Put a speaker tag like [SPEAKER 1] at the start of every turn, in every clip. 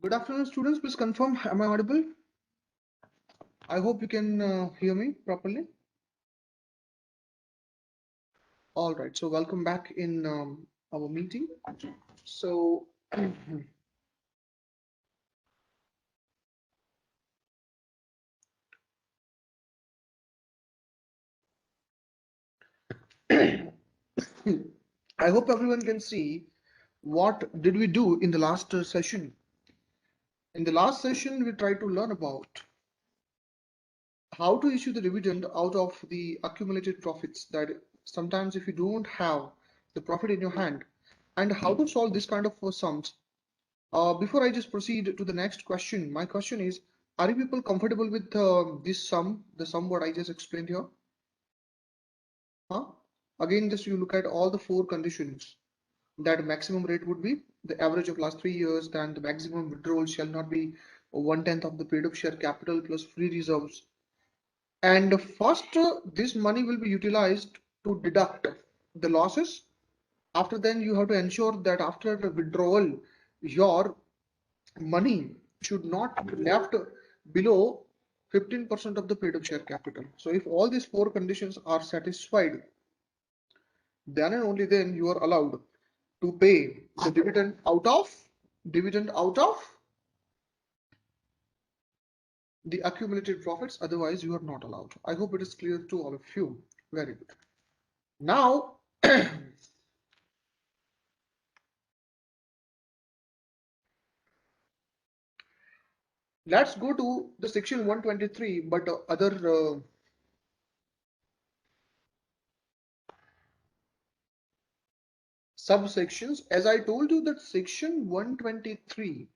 [SPEAKER 1] Good afternoon, students. Please confirm. Am I audible? I hope you can hear me properly. All right. So welcome back in our meeting. So I hope everyone can see what did we do in the last session. In the last session, we tried to learn about how to issue the dividend out of the accumulated profits, that sometimes if you don't have the profit in your hand, and how to solve this kind of sums. Before I just proceed to the next question, my question is, are you people comfortable with this sum, the sum what I just explained here? Huh? Again, just you look at all the four conditions. That maximum rate would be the average of last 3 years, then the maximum withdrawal shall not be 1/10 of the paid up share capital plus free reserves. And first, this money will be utilized to deduct the losses. After then, you have to ensure that after the withdrawal, your money should not be left below 15% of the paid up share capital. So if all these four conditions are satisfied, then and only then you are allowed to pay the dividend out of the accumulated profits. Otherwise, you are not allowed. I hope it is clear to all of you. Very good. Now, let's go to the section 123, but other subsections. As I told you that section 123,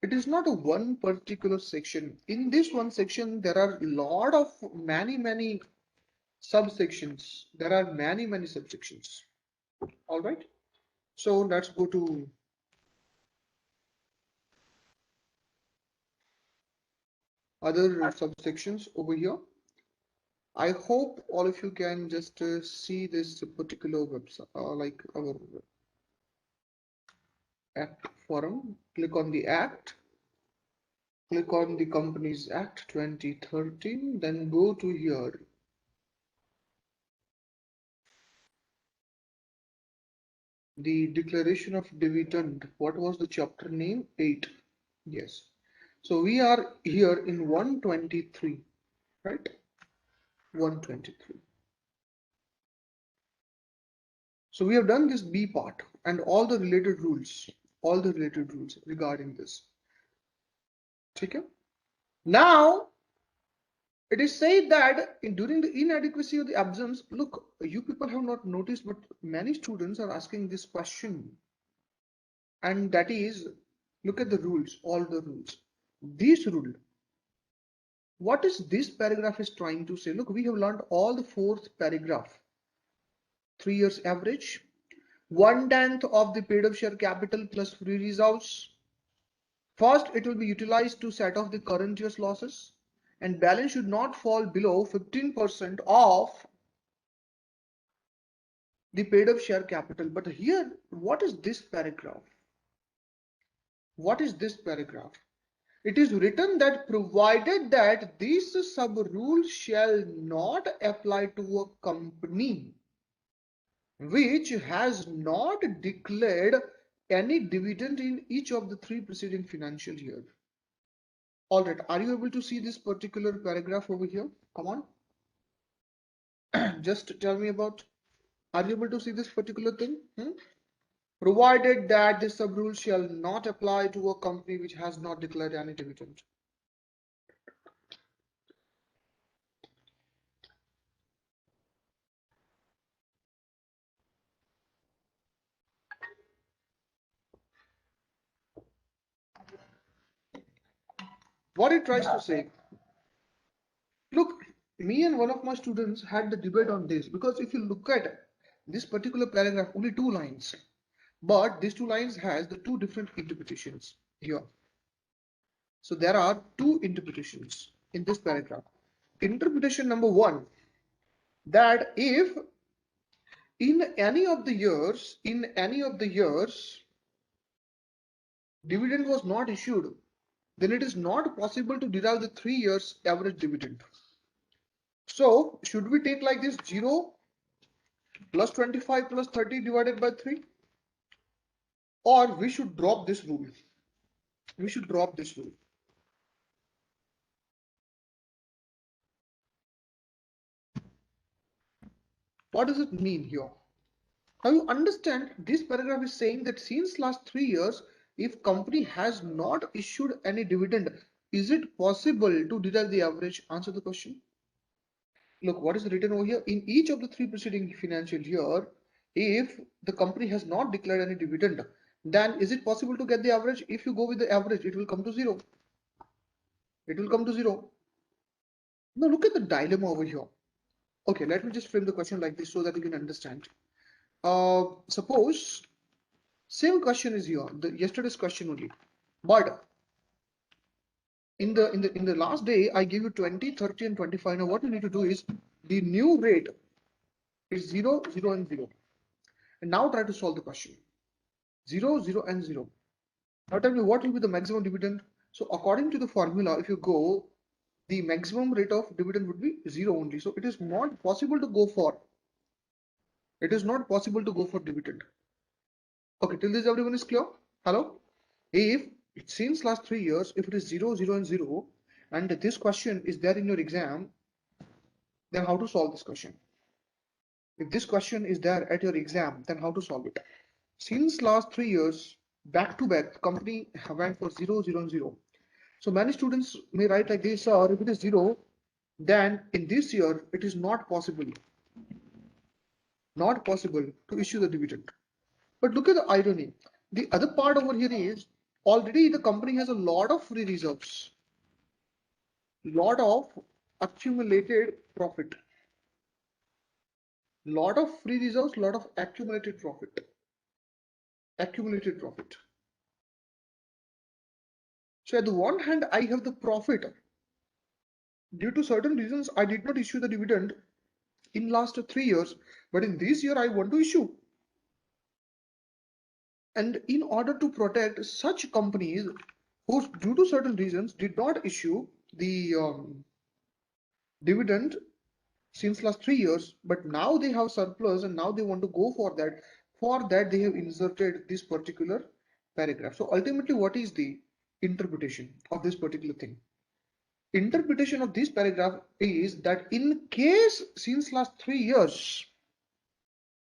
[SPEAKER 1] it is not a one particular section. In this one section, there are a lot of many subsections. There are many subsections. All right. So let's go to other subsections over here. I hope all of you can just see this particular website, like our Act forum. Click on the Act. Click on the Companies Act 2013. Then go to here. The Declaration of Dividend. What was the chapter name? 8. Yes. So we are here in 123, right? 123. So we have done this B part and all the related rules regarding this. Okay. Now it is said that during the inadequacy of the absence, look, you people have not noticed, but many students are asking this question, and that is, look at the rules, all the rules. This rule, what is this paragraph is trying to say? Look, we have learned all the fourth paragraph. 3 years average, 1/10 of the paid up share capital plus free reserves. First, it will be utilized to set off the current year's losses, and balance should not fall below 15% of the paid up share capital. But here, what is this paragraph? What is this paragraph? It is written that provided that this sub rule shall not apply to a company which has not declared any dividend in each of the 3 preceding financial years. All right, are you able to see this particular paragraph over here? Come on. Just tell me about, are you able to see this particular thing? Provided that this sub rule shall not apply to a company which has not declared any dividend. What it tries to say, look, me and one of my students had the debate on this, because if you look at this particular paragraph, only 2 lines, but these 2 lines has the 2 different interpretations here. So there are 2 interpretations in this paragraph. Interpretation number 1, that if in any of the years dividend was not issued, then it is not possible to derive the 3 years average dividend. So should we take like this 0 plus 25 plus 30 divided by 3, or we should drop this rule? We should drop this rule. What does it mean here? Now you understand this paragraph is saying that since last 3 years, if company has not issued any dividend, is it possible to derive the average? Answer the question. Look, what is written over here? In each of the 3 preceding financial year, if the company has not declared any dividend, then is it possible to get the average? If you go with the average, it will come to 0. It will come to 0. Now look at the dilemma over here. Okay, let me just frame the question like this so that you can understand. Suppose same question is here, the yesterday's question only, but in the last day I gave you 20, 30, and 25. Now what you need to do is the new rate is 0, 0, and 0. And now try to solve the question. 0, 0, and 0. Now tell me what will be the maximum dividend. So according to the formula, if you go, the maximum rate of dividend would be 0 only. So it is not possible to go for. It is not possible to go for dividend. Okay, till this everyone is clear? Hello? If it since last 3 years, if it is 0, 0, and 0, and this question is there in your exam, then how to solve this question? If this question is there at your exam, then how to solve it? Since last 3 years, back to back, company went for 0, 0, and 0. So many students may write like this, or if it is 0, then in this year, it is not possible to issue the dividend. But look at the irony. The other part over here is already the company has a lot of free reserves, lot of accumulated profit, lot of free reserves, lot of accumulated profit. So at the one hand, I have the profit. Due to certain reasons, I did not issue the dividend in last 3 years, but in this year I want to issue. And in order to protect such companies who, due to certain reasons, did not issue the dividend since last 3 years, but now they have surplus and now they want to go for that. For that, they have inserted this particular paragraph. So ultimately, what is the interpretation of this particular thing? Interpretation of this paragraph is that in case since last 3 years,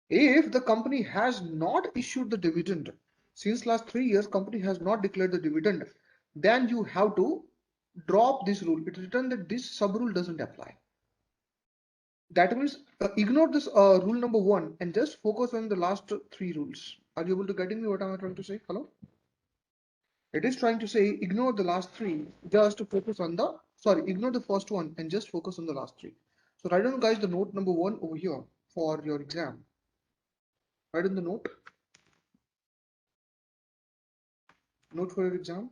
[SPEAKER 1] if the company has not issued the dividend, since last 3 years, company has not declared the dividend, then you have to drop this rule. It is written that this sub rule doesn't apply. That means ignore this rule number 1 and just focus on the last 3 rules. Are you able to get me what I'm trying to say? Hello? It is trying to say ignore the last 3, just to focus on the, sorry, ignore the first one and just focus on the last 3. So write down guys the note number 1 over here for your exam. Write in the note for your exam.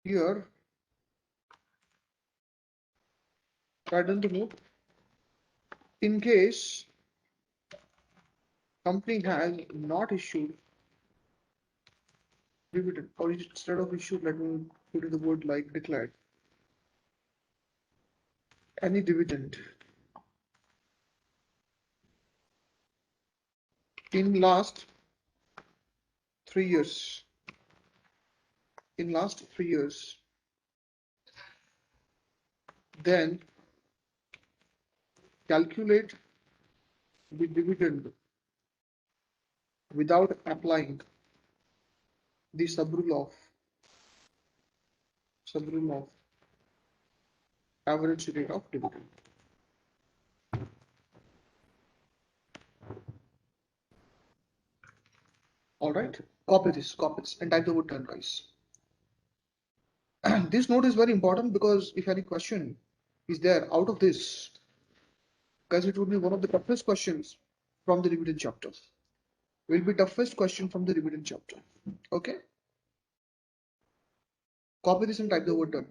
[SPEAKER 1] Here, write in the note. In case company has not issued dividend, or instead of issued, let me put in the word like declared any dividend in last 3 years. In last 3 years, then calculate the dividend without applying the sub rule of average rate of dividend. All right, copy this, and type the word done, guys. This note is very important because if any question is there out of this, guys, it would be one of the toughest questions from the dividend chapter. Will be toughest question from the dividend chapter. Okay, copy this and type the word done.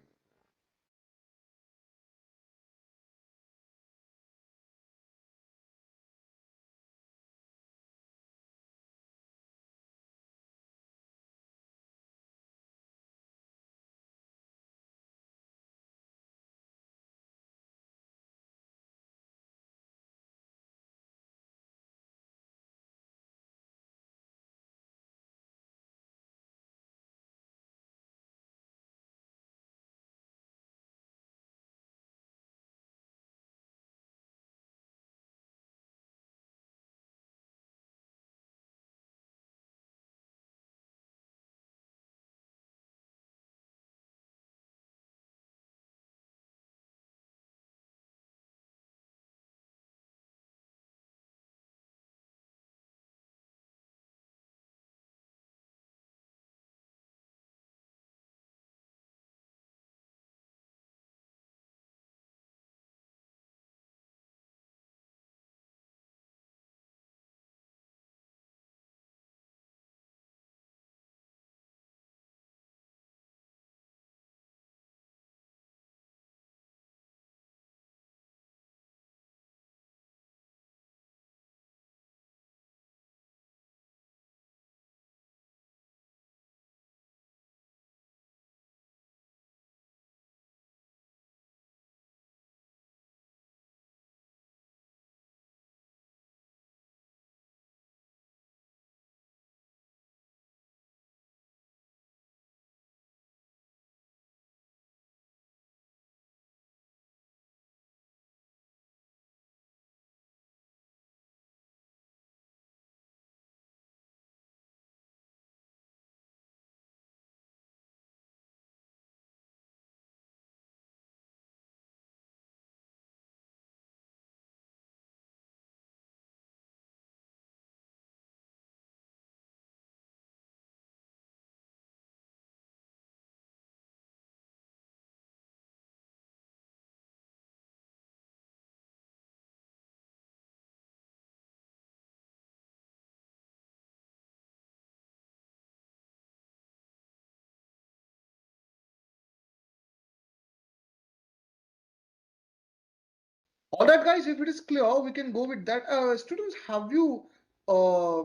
[SPEAKER 1] All right, guys, if it is clear, we can go with that. Students, have you uh,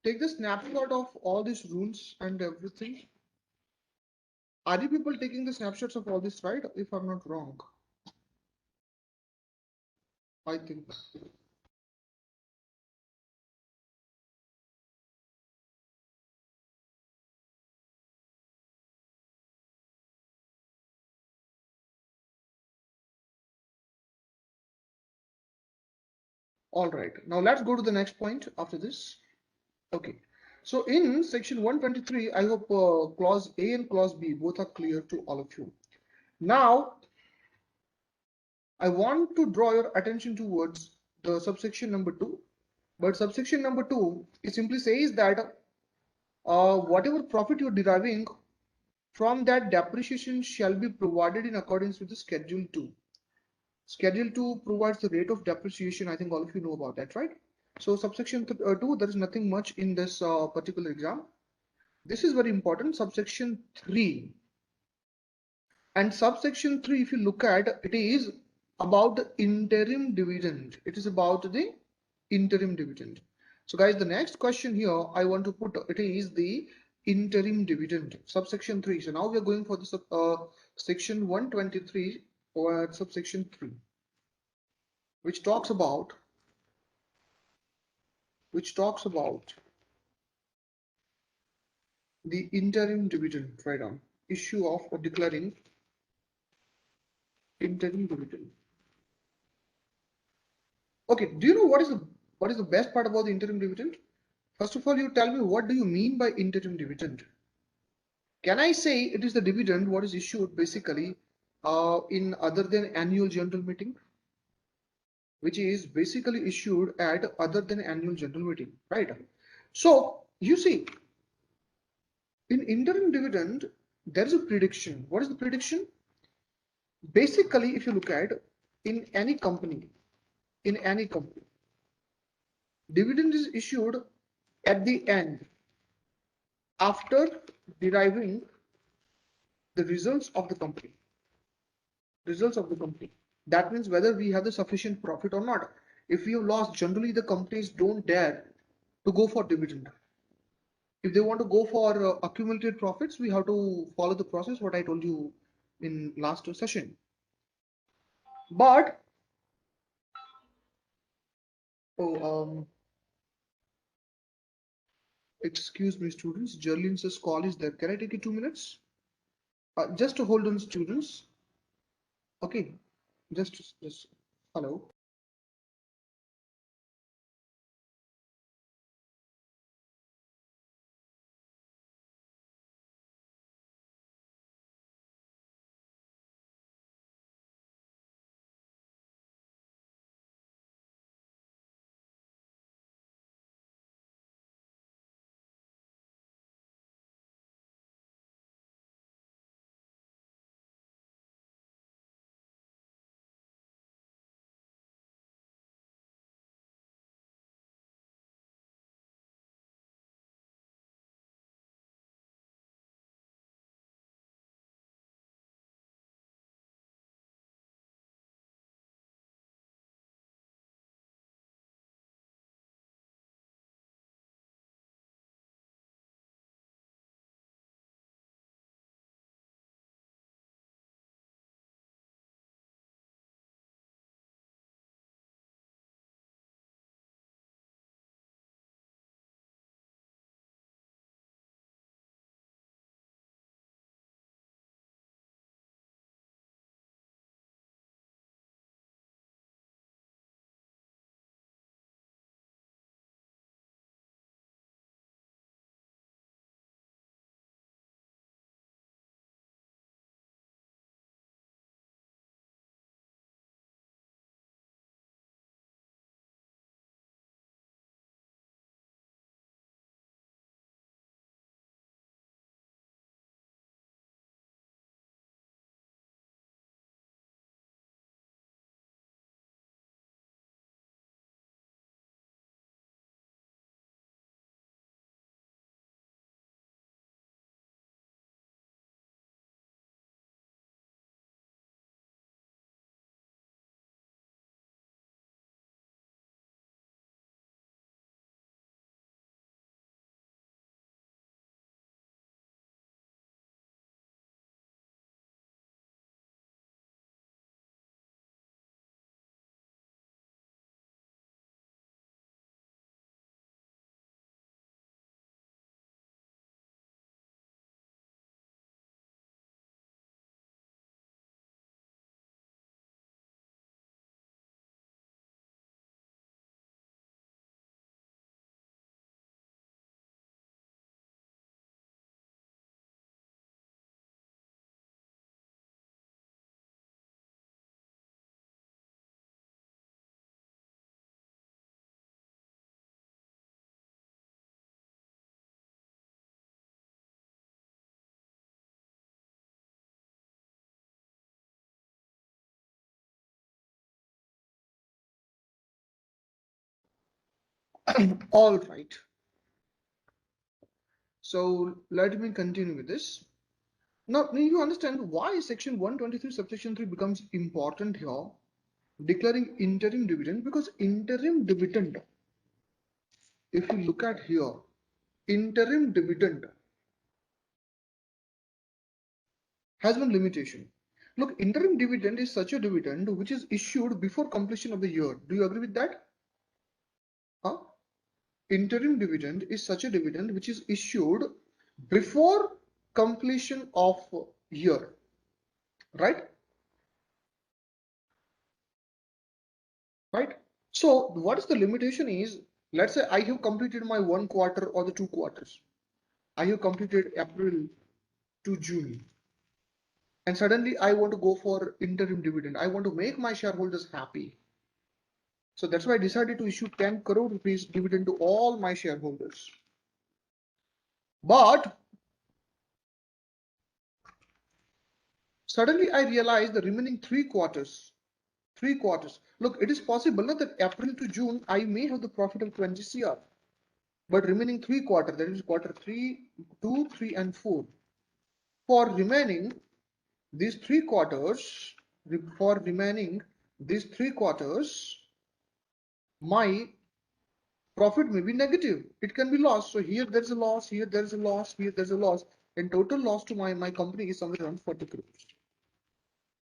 [SPEAKER 1] take the snapshot of all these rules and everything? Are you people taking the snapshots of all this, right? If I'm not wrong, I think. All right, now let's go to the next point after this. Okay, so in section 123, I hope clause A and clause B both are clear to all of you. Now, I want to draw your attention towards the subsection number 2. But subsection number 2, it simply says that whatever profit you're deriving from that depreciation shall be provided in accordance with the Schedule 2. Schedule 2 provides the rate of depreciation. I think all of you know about that, right? So subsection 2, there is nothing much in this particular exam. This is very important. Subsection 3 and subsection 3, if you look at, it is about the interim dividend. It is about the interim dividend. So guys, the next question here I want to put, it is the interim dividend, subsection 3. So now we are going for the section 123 or subsection 3, which talks about the interim dividend, right on, issue of or declaring interim dividend. Okay, do you know what is the best part about the interim dividend? First of all, you tell me, what do you mean by interim dividend? Can I say it is the dividend what is issued basically in other than annual general meeting, which is basically issued at other than annual general meeting, right? So you see, in interim dividend, there is a prediction. What is the prediction? Basically, if you look at in any company, in any company, dividend is issued at the end after deriving the results of the company. Results of the company. That means whether we have the sufficient profit or not. If we have lost, generally the companies don't dare to go for dividend. If they want to go for accumulated profits, we have to follow the process what I told you in last session. But oh, excuse me, students. Jerlin's call is there. Can I take you 2 minutes? Just to hold on, students. Okay, just hello. All right. So let me continue with this. Now you understand why section 123 subsection 3 becomes important here. Declaring interim dividend, because interim dividend, if you look at here, interim dividend has one limitation. Look, interim dividend is such a dividend which is issued before completion of the year. Do you agree with that? Huh? Interim dividend is such a dividend which is issued before completion of year, right? Right? So what is the limitation is, let's say I have completed my 1 quarter or the 2 quarters. I have completed April to June, and suddenly I want to go for interim dividend. I want to make my shareholders happy. So that's why I decided to issue 10 crore rupees dividend to all my shareholders. But suddenly I realized the remaining 3 quarters. 3 quarters. Look, it is possible that April to June I may have the profit of 20 CR. But remaining 3 quarters, that is quarter 3, 2, 3, and 4. For remaining these 3 quarters, for remaining these 3 quarters, my profit may be negative. It can be loss. So here there's a loss, here there's a loss, here there's a loss. And total loss to my company is somewhere around 40 crores.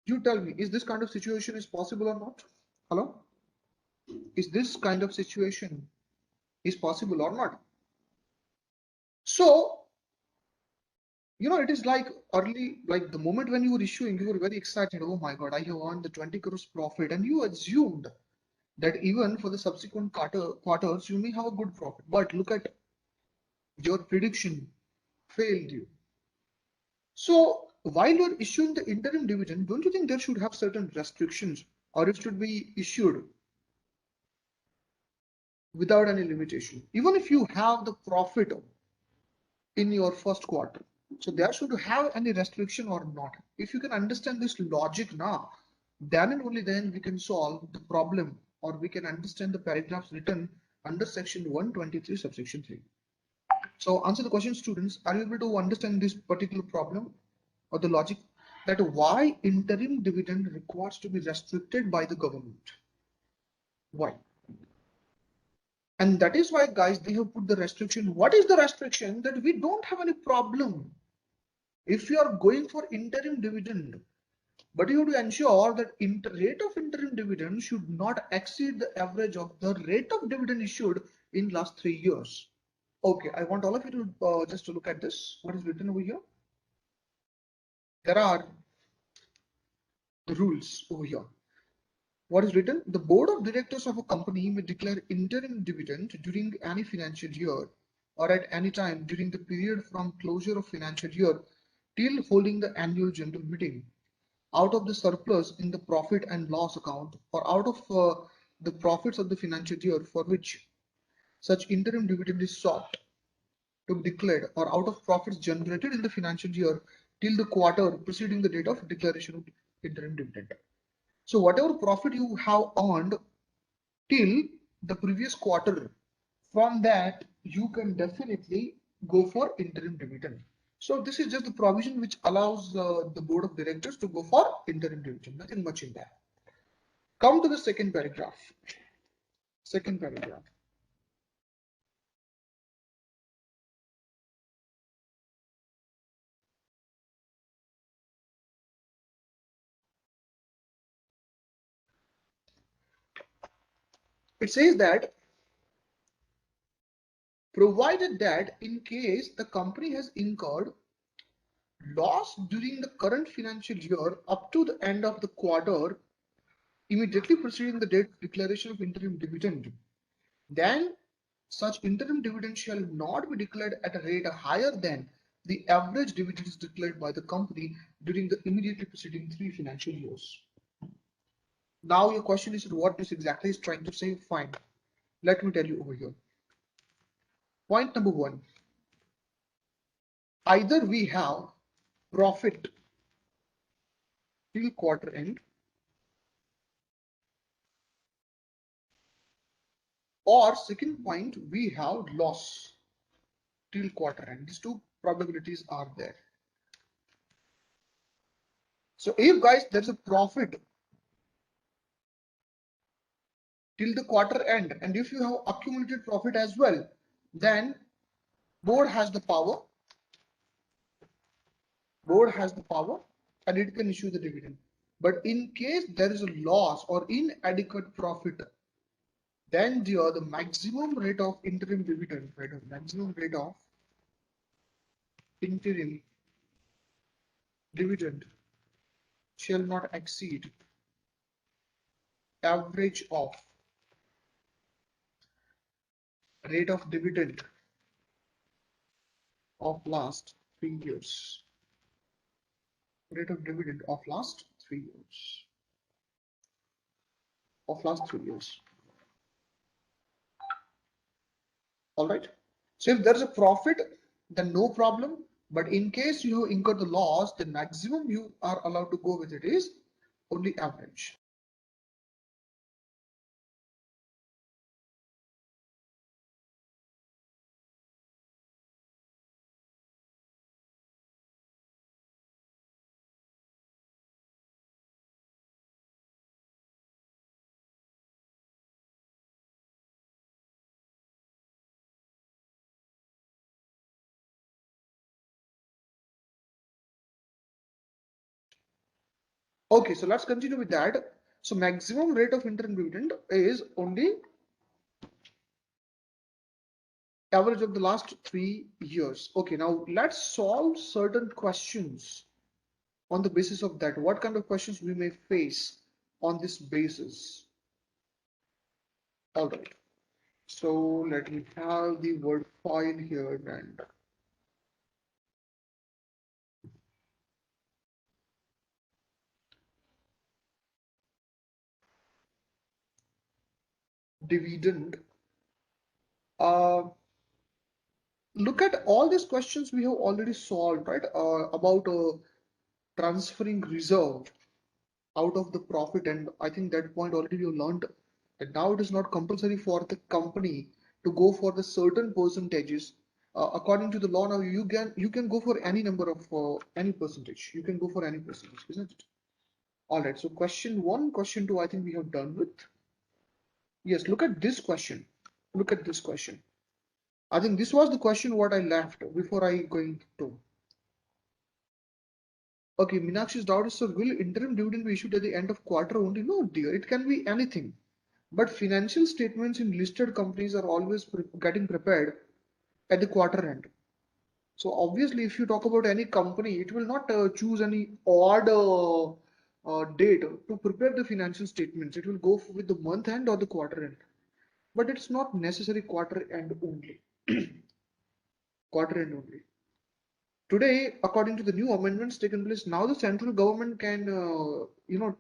[SPEAKER 1] You tell me, is this kind of situation is possible or not? Hello? Is this kind of situation is possible or not? So, it is like early, like the moment when you were issuing, you were very excited. Oh my God, I have earned the 20 crores profit. And you assumed that even for the subsequent quarters, you may have a good profit. But look at your prediction failed you. So while you're issuing the interim dividend, don't you think there should have certain restrictions, or it should be issued without any limitation, even if you have the profit in your first quarter? So there should have any restriction or not. If you can understand this logic now, then and only then we can solve the problem, or we can understand the paragraphs written under section 123 subsection 3. So answer the question, students. Are you able to understand this particular problem or the logic that why interim dividend requires to be restricted by the government? Why? And that is why, guys, they have put the restriction. What is the restriction? That we don't have any problem if you are going for interim dividend, but you have to ensure that rate of interim dividend should not exceed the average of the rate of dividend issued in last 3 years. Okay, I want all of you to just to look at this. What is written over here? There are the rules over here. What is written? The board of directors of a company may declare interim dividend during any financial year or at any time during the period from closure of financial year till holding the annual general meeting out of the surplus in the profit and loss account, or out of the profits of the financial year for which such interim dividend is sought to be declared, or out of profits generated in the financial year till the quarter preceding the date of declaration of interim dividend. So whatever profit you have earned till the previous quarter, from that you can definitely go for interim dividend. So this is just the provision which allows the board of directors to go for interim dividend. Nothing much in that. Come to the second paragraph. Second paragraph. It says that provided that in case the company has incurred loss during the current financial year up to the end of the quarter immediately preceding the date of declaration of interim dividend, then such interim dividend shall not be declared at a rate higher than the average dividends declared by the company during the immediately preceding 3 financial years. Now your question is what this exactly is trying to say. Fine. Let me tell you over here. Point number 1. Either we have profit till quarter end, or second point, we have loss till quarter end. These two probabilities are there. So if guys there's a profit till the quarter end, and if you have accumulated profit as well, then board has the power and it can issue the dividend. But in case there is a loss or inadequate profit, then the maximum rate of interim dividend, right? Maximum rate of interim dividend shall not exceed average of rate of dividend of last 3 years. Rate of dividend of last 3 years. Of last 3 years. All right. So if there is a profit, then no problem. But in case you incur the loss, the maximum you are allowed to go with it is only average. Okay, so let's continue with that. So maximum rate of interim dividend is only average of the last 3 years. Okay, now let's solve certain questions on the basis of that. What kind of questions we may face on this basis? All right. So let me have the word file here and dividend. Look at all these questions we have already solved, right? About transferring reserve out of the profit, and I think that point already you learned that now it is not compulsory for the company to go for the certain percentages. According to the law now, you can go for any number of any percentage. You can go for any percentage, isn't it? All right. So question one, question two, I think we have done with. Yes. Look at this question. Look at this question. I think this was the question what I left before I going to. Okay, Meenakshi's doubt is, so will interim dividend be issued at the end of quarter only? No, dear, it can be anything. But financial statements in listed companies are always getting prepared at the quarter end. So obviously, if you talk about any company, it will not choose any odd date to prepare the financial statements. It will go with the month end or the quarter end. But it's not necessary quarter end only. Quarter end only. Today, according to the new amendments taken place, now the central government can,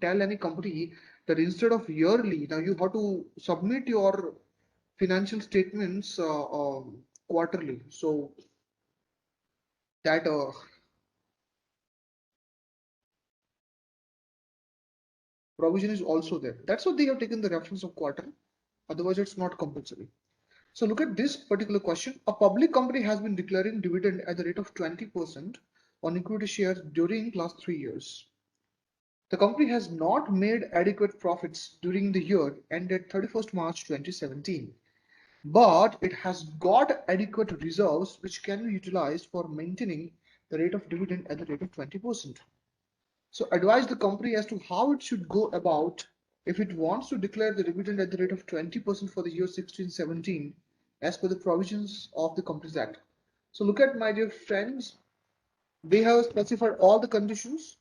[SPEAKER 1] tell any company that instead of yearly, now you have to submit your financial statements quarterly. So that provision is also there. That's what they have taken the reference of quarter. Otherwise, it's not compulsory. So look at this particular question. A public company has been declaring dividend at the rate of 20% on equity shares during last 3 years. The company has not made adequate profits during the year ended 31st March 2017, but it has got adequate reserves which can be utilized for maintaining the rate of dividend at the rate of 20%. So advise the company as to how it should go about if it wants to declare the dividend at the rate of 20% for the year 16-17 as per the provisions of the Companies Act. So look at, my dear friends, they have specified all the conditions.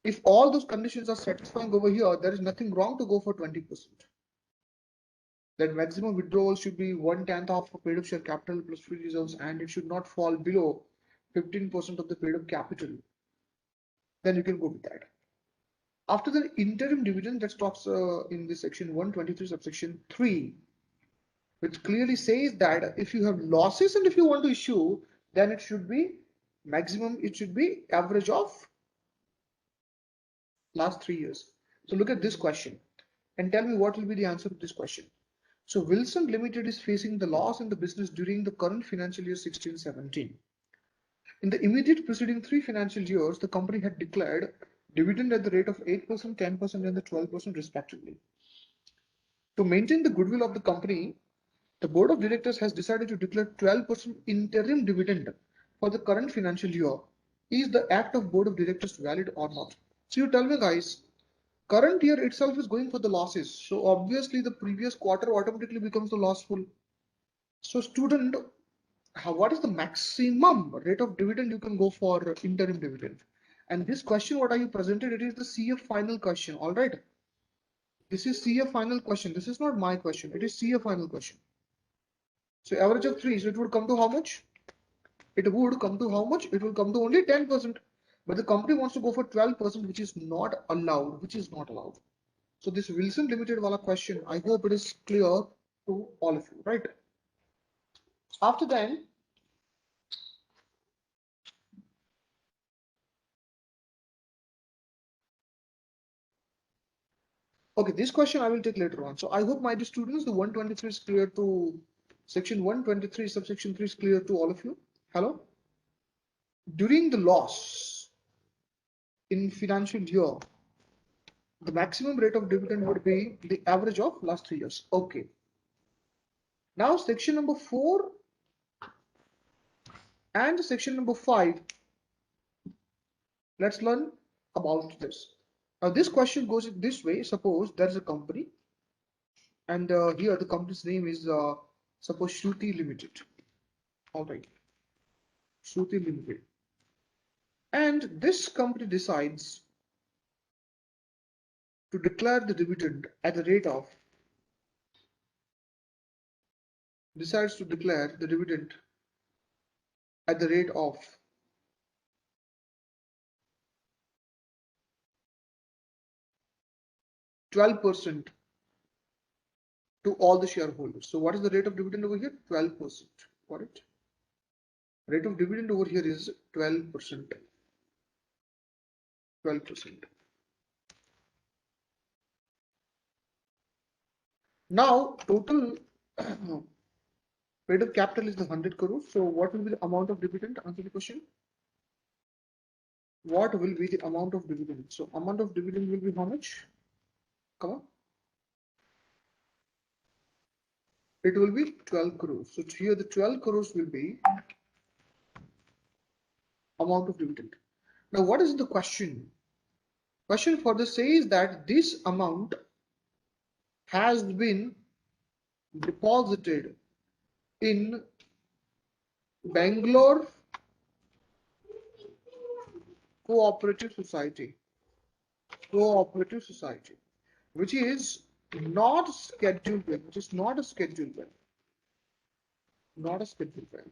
[SPEAKER 1] If all those conditions are satisfying over here, there is nothing wrong to go for 20%. That maximum withdrawal should be 1/10 of paid up share capital plus free reserves, and it should not fall below 15% of the paid up capital. Then you can go with that. After the interim dividend, that talks in the section 123 subsection 3, which clearly says that if you have losses and if you want to issue, then it should be maximum, it should be average of last 3 years. So look at this question and tell me what will be the answer to this question. So Wilson Limited is facing the loss in the business during the current financial year 16-17. In the immediate preceding 3 financial years, the company had declared dividend at the rate of 8%, 10%, and the 12% respectively. To maintain the goodwill of the company, the board of directors has decided to declare 12% interim dividend for the current financial year. Is the act of board of directors valid or not? So you tell me guys, current year itself is going for the losses. So obviously the previous quarter automatically becomes the lossful. So student, what is the maximum rate of dividend you can go for interim dividend? And this question, what are you presented? It is the CF final question. All right. This is CF final question. This is not my question. It is CF final question. So average of 3. So it would come to how much? It would come to how much? It will come to only 10%. But the company wants to go for 12%, which is not allowed. Which is not allowed. So this Wilson Limited wala question, I hope it is clear to all of you, right? After then, okay, this question I will take later on. So I hope my dear students, the 123 is clear to section 123, subsection 3 is clear to all of you. Hello? During the loss in financial year, the maximum rate of dividend would be the average of last 3 years. Okay. Now section number 4 and section number 5. Let's learn about this. Now this question goes this way. Suppose there is a company and here the company's name is suppose Shruti Limited. All right. Shruti Limited. And this company decides to declare the dividend at the rate of 12% to all the shareholders. So what is the rate of dividend over here? 12%. Got it? Rate of dividend over here is 12%. 12%. Now total rate of capital is the 100 crores. So what will be the amount of dividend? Answer the question. What will be the amount of dividend? So amount of dividend will be how much? Come on. It will be 12 crores. So here the 12 crores will be amount of dividend. Now what is the question? Question for this says that this amount has been deposited in Bangalore Cooperative Society, which is not scheduled well, which is not a scheduled well, not a scheduled well.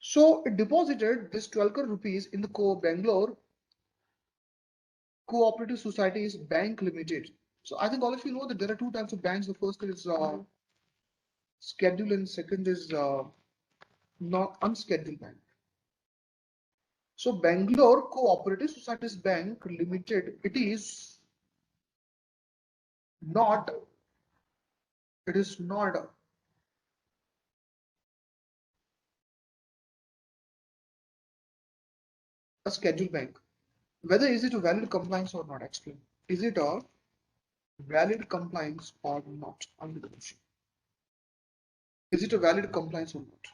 [SPEAKER 1] So it deposited this 12 crore rupees in the Bangalore Cooperative Societies Bank Limited. So I think all of you know that there are two types of banks. The first is scheduled and second is not unscheduled bank. So Bangalore Cooperative Societies Bank Limited, not, it is not a scheduled bank. Whether is it a valid compliance or not, explain. Is it a valid compliance or not? Under the question. Is it a valid compliance or not?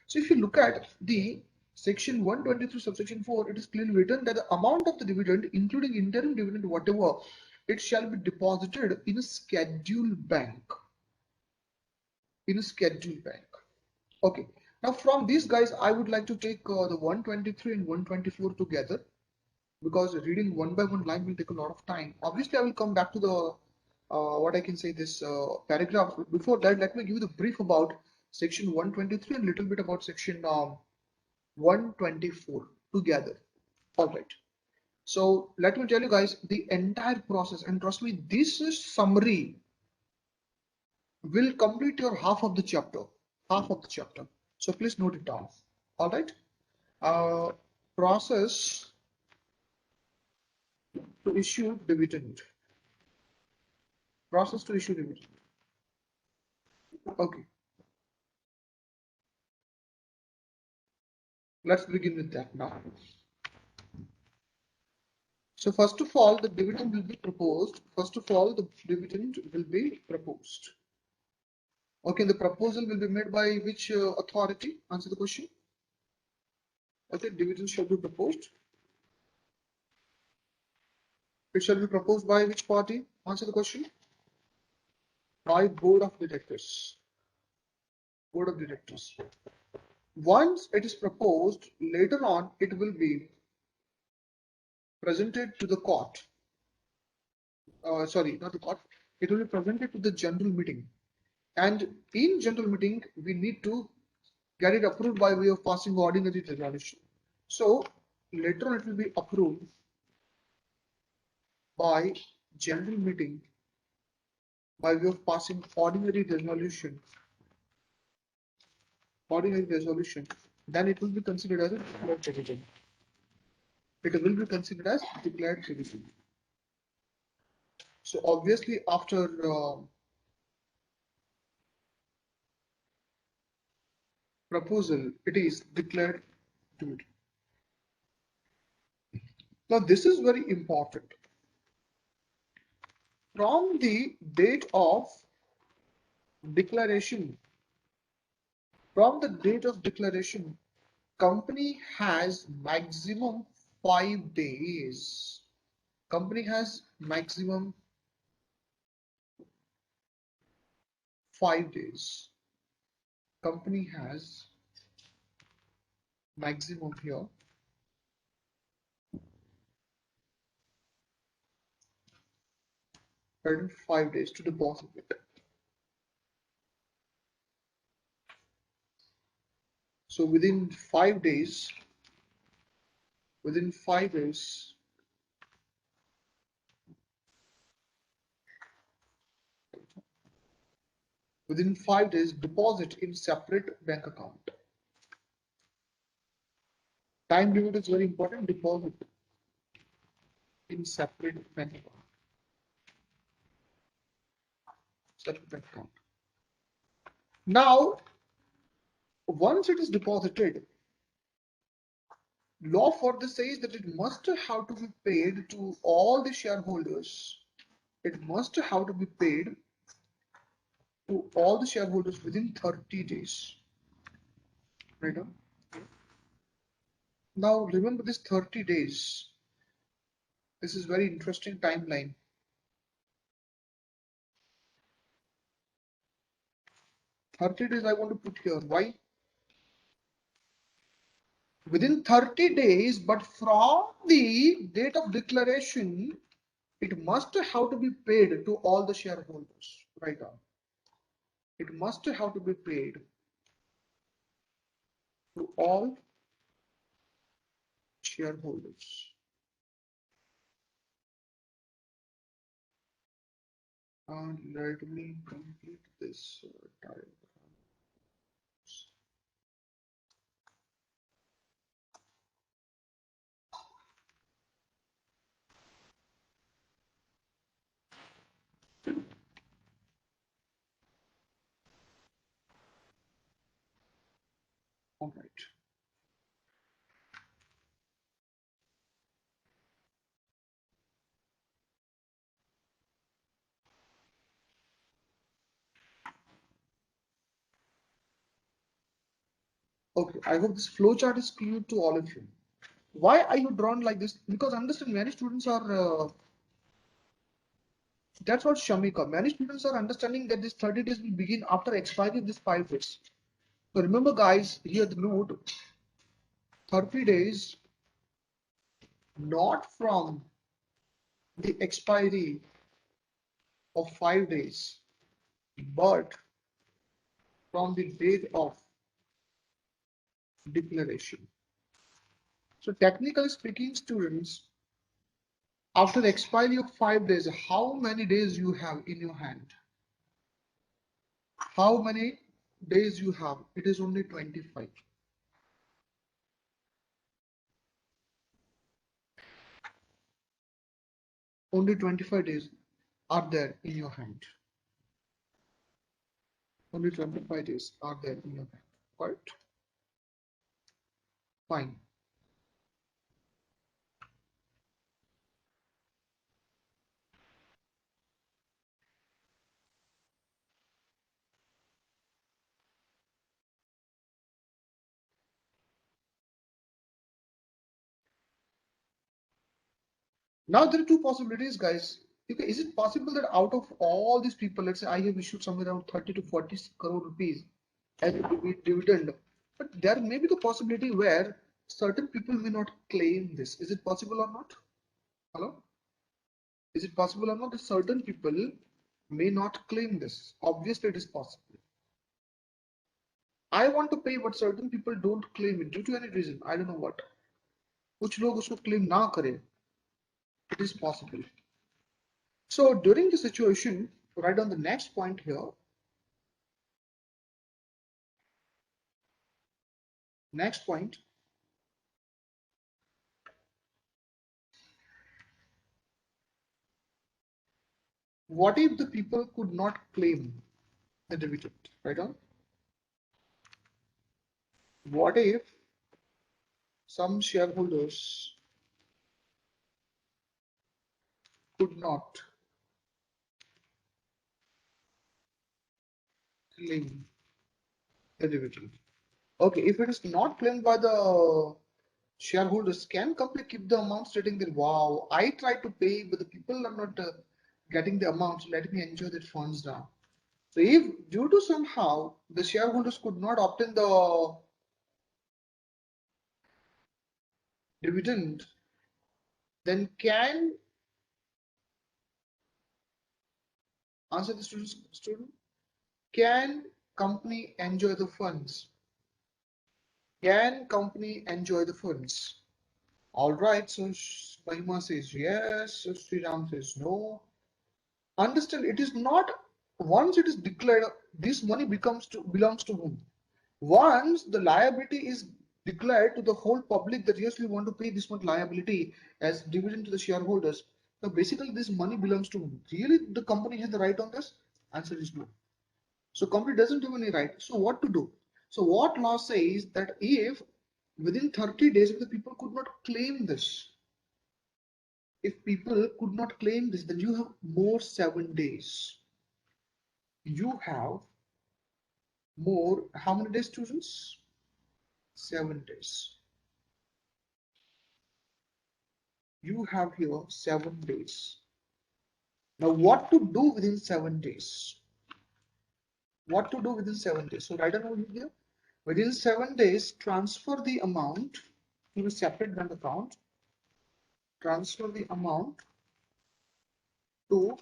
[SPEAKER 1] So if you look at the section 123 subsection 4, it is clearly written that the amount of the dividend, including interim dividend, whatever, it shall be deposited in a scheduled bank. In a scheduled bank. Okay. Now from these guys, I would like to take the 123 and 124 together, because reading one by one line will take a lot of time. Obviously, I will come back to the what I can say this paragraph. Before that, let me give you the brief about section 123 and a little bit about section 124 together. All right. So let me tell you guys the entire process, and trust me, this is summary. will complete your half of the chapter. Half of the chapter. So please note it down. All right. Uh, Process to issue dividend. Process to issue dividend. Okay. Let's begin with that now. So first of all, the dividend will be proposed. First of all, the dividend will be proposed. Okay, the proposal will be made by which authority? Answer the question. Okay, dividend shall be proposed. It shall be proposed by which party? Answer the question. By board of directors. Board of directors. Once it is proposed, later on it will be presented to the court. Sorry, not the court. It will be presented to the general meeting. And in general meeting, we need to get it approved by way of passing ordinary resolution. So later on it will be approved by general meeting by way of passing ordinary resolution. Ordinary resolution. Then it will be considered as a declared dividend. It will be considered as declared dividend. So obviously after proposal, it is declared dividend. Now this is very important. From the date of declaration, company has maximum 5 days. Company has maximum 5 days. Company has maximum here 5 days to deposit it. So within 5 days, within 5 days, deposit in separate bank account. Time limit is very important. Deposit in separate bank account. Separate bank account. Now, once it is deposited, law further says that it must have to be paid to all the shareholders. It must have to be paid to all the shareholders within 30 days. Right now. Now remember this 30 days. This is very interesting timeline. 30 days I want to put here. Why? Within 30 days, but from the date of declaration, it must have to be paid to all the shareholders. Right now. It must have to be paid to all shareholders. And let me complete this diagram. All right. Okay, I hope this flowchart is clear to all of you. Why are you drawn like this? Because understand, many students are, that's what Shamika, many students are understanding that this 30 days will begin after expiry of this 5 days. So remember guys, here the note, 30 days, not from the expiry of 5 days, but from the date of declaration. So technically speaking, students, after the expiry of 5 days, how many days you have in your hand? How many days you have? It is only 25. Only 25 days are there in your hand. Only 25 days are there in your hand. Right? Fine. Now there are two possibilities, guys. Okay, is it possible that out of all these people, let's say I have issued somewhere around 30 to 40 crore rupees as a dividend, but there may be the possibility where certain people may not claim this. Is it possible or not? Hello? Is it possible or not that certain people may not claim this? Obviously, it is possible. I want to pay, but certain people don't claim it due to any reason. I don't know what. कुछ लोग उसको claim ना करें. It is possible. So during the situation, right on the next point here, next point, what if the people could not claim the dividend, right on? What if some shareholders could not claim the dividend? Okay, if it is not claimed by the shareholders, can company keep the amount stating that, wow, I tried to pay, but the people are not getting the amount, so let me enjoy that funds now. So if due to somehow the shareholders could not obtain the dividend, then can answer the student, can company enjoy the funds? Can company enjoy the funds? All right, so Mahima says yes, so Sriram says no. Understand, it is not once it is declared, this money belongs to whom? Once the liability is declared to the whole public that yes, we want to pay this much liability as dividend to the shareholders. So basically, this money belongs to whom? Really, the company has the right on this? Answer is no. So company doesn't have any right. So what to do? So what law says that if within 30 days, if the people could not claim this, if people could not claim this, then you have more 7 days. You have more, how many days, students? 7 days. You have here 7 days. Now, what to do within 7 days? What to do within 7 days? So, write down over here. Within 7 days, transfer the amount to a separate bank account. Transfer the amount to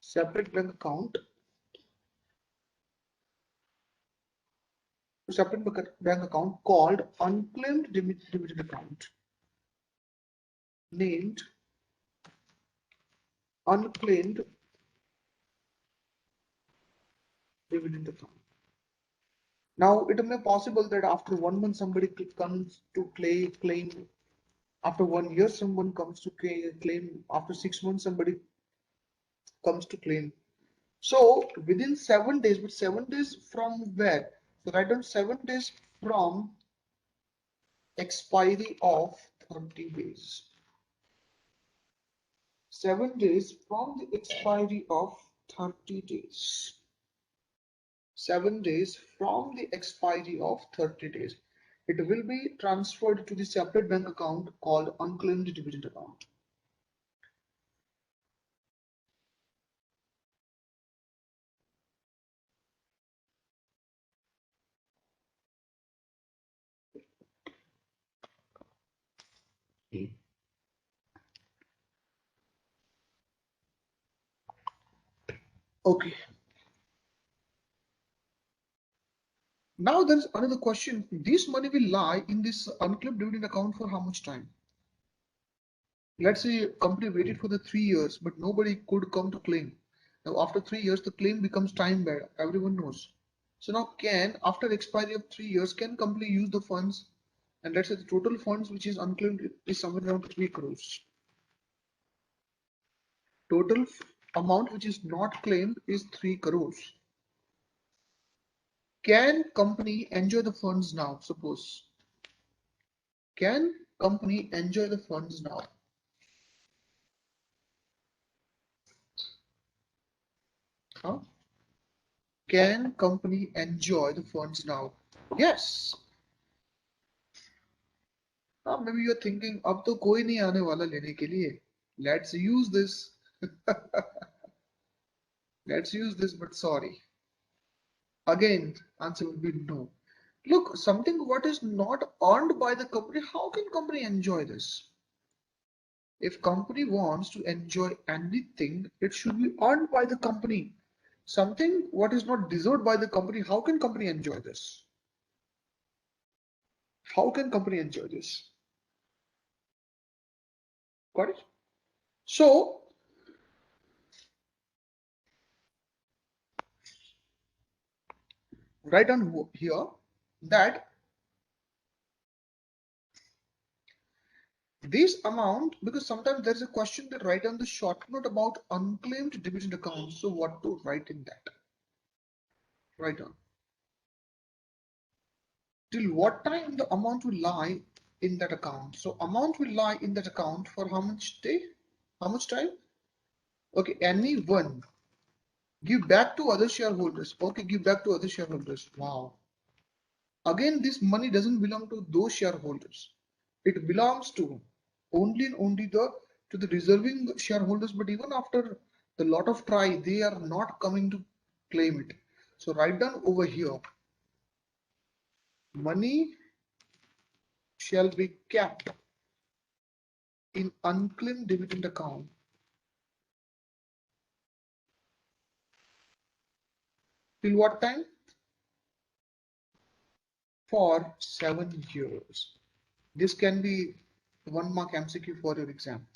[SPEAKER 1] separate bank account. To separate bank account called unclaimed dividend account. Named unclaimed dividend account. Now, it may be possible that after 1 month somebody comes to claim. After 1 year, someone comes to claim. After 6 months, somebody comes to claim. So within 7 days, but 7 days from where? So write down 7 days from expiry of 30 days. 7 days from the expiry of 30 days. 7 days from the expiry of 30 days. It will be transferred to the separate bank account called unclaimed dividend account. Okay. Now there is another question. This money will lie in this unclaimed dividend account for how much time? Let's say company waited for the 3 years, but nobody could come to claim. Now after 3 years, the claim becomes time bound. Everyone knows. So now after expiry of 3 years, can company use the funds? And let's say the total funds which is unclaimed is somewhere around 3 crores. Total amount which is not claimed is 3 crores. Can company enjoy the funds now? Suppose. Can company enjoy the funds now? Huh? Can company enjoy the funds now? Yes. Maybe you're thinking अब तो कोई नहीं आने वाला लेने के लिए. Let's use this. Let's use this, but sorry. Again, answer would be no. Look, something what is not earned by the company, how can company enjoy this? If company wants to enjoy anything, it should be earned by the company. Something what is not deserved by the company, how can company enjoy this? How can company enjoy this? Got it? So, write down here that this amount, because sometimes there's a question that write down the short note about unclaimed dividend account. So what to write in that? Write down. Till what time the amount will lie in that account? So amount will lie in that account for how much day? How much time? Okay, any one. Give back to other shareholders. Okay, give back to other shareholders. Wow. Again, this money doesn't belong to those shareholders. It belongs to only and only the deserving shareholders. But even after the lot of try, they are not coming to claim it. So write down over here. Money shall be kept in unclaimed dividend account till what time? For 7 years. This can be 1 mark MCQ for your exam.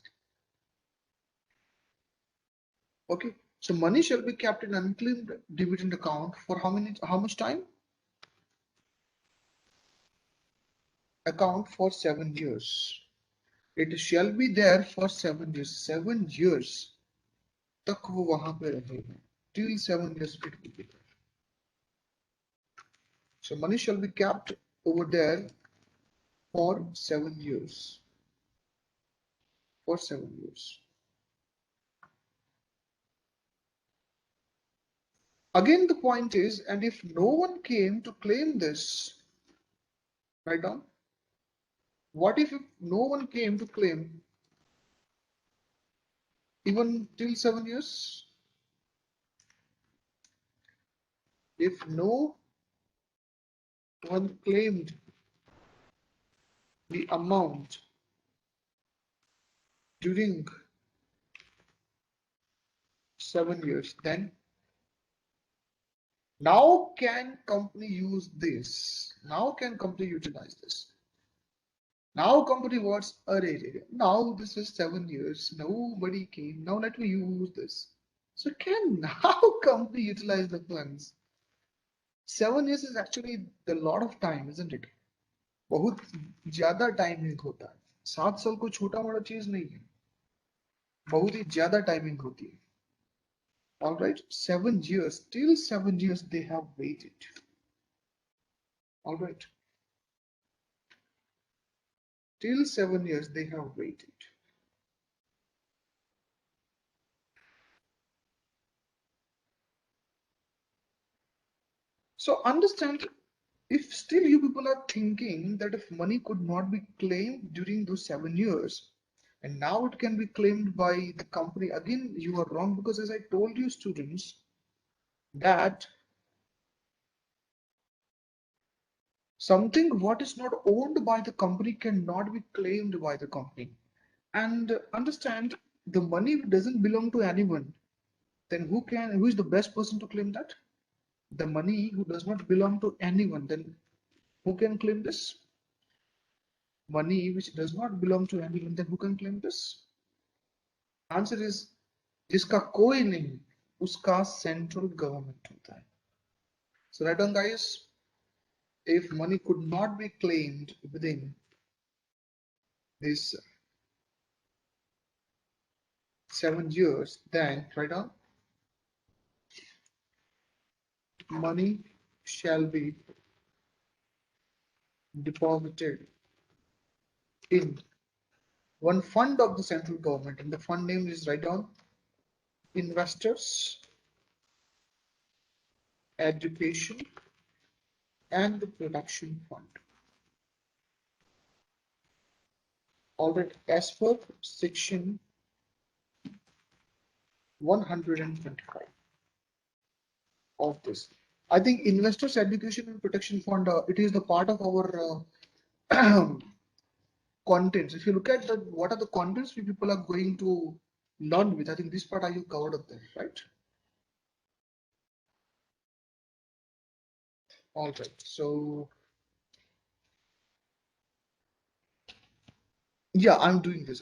[SPEAKER 1] Okay, so money shall be kept in unclaimed dividend account for how much time? Account for 7 years. It shall be there for 7 years. 7 years तक वो वहां पे रहेगा. Till 7 years it will be there. So money shall be kept over there for 7 years. For 7 years. Again, the point is, and if no one came to claim this, write down. What if no one came to claim even till 7 years? If no one claimed the amount during 7 years, then now can company use this? Now can company utilize this? Now company wants array. Now this is 7 years. Nobody came. Now let me use this. So can now company utilize the funds? 7 years is actually a lot of time, isn't it? बहुत ज्यादा timing होता है. 7 साल कोई छोटा बड़ा चीज नहीं है. बहुत ही ज्यादा टाइमिंग होती है. All right, 7 years. Till 7 years they have waited. All right. Till 7 years they have waited. So understand, if still you people are thinking that if money could not be claimed during those 7 years, and now it can be claimed by the company, again you are wrong, because as I told you students that something what is not owned by the company cannot be claimed by the company. And understand, the money doesn't belong to anyone. Then who is the best person to claim that? The money who does not belong to anyone. Then who can claim this? Money which does not belong to anyone, then who can claim this? Answer is जिसका कोई नहीं. उसका central government होता है. So write down guys, if money could not be claimed within these 7 years, then write down money shall be deposited in one fund of the central government, and the fund name is, write down, investors, education and the protection fund. Alright, as per section 125 of this, I think investors education and protection fund, it is the part of our contents. If you look at the what are the contents we people are going to learn with, I think this part I have covered up there, right? All right, so yeah, I'm doing this.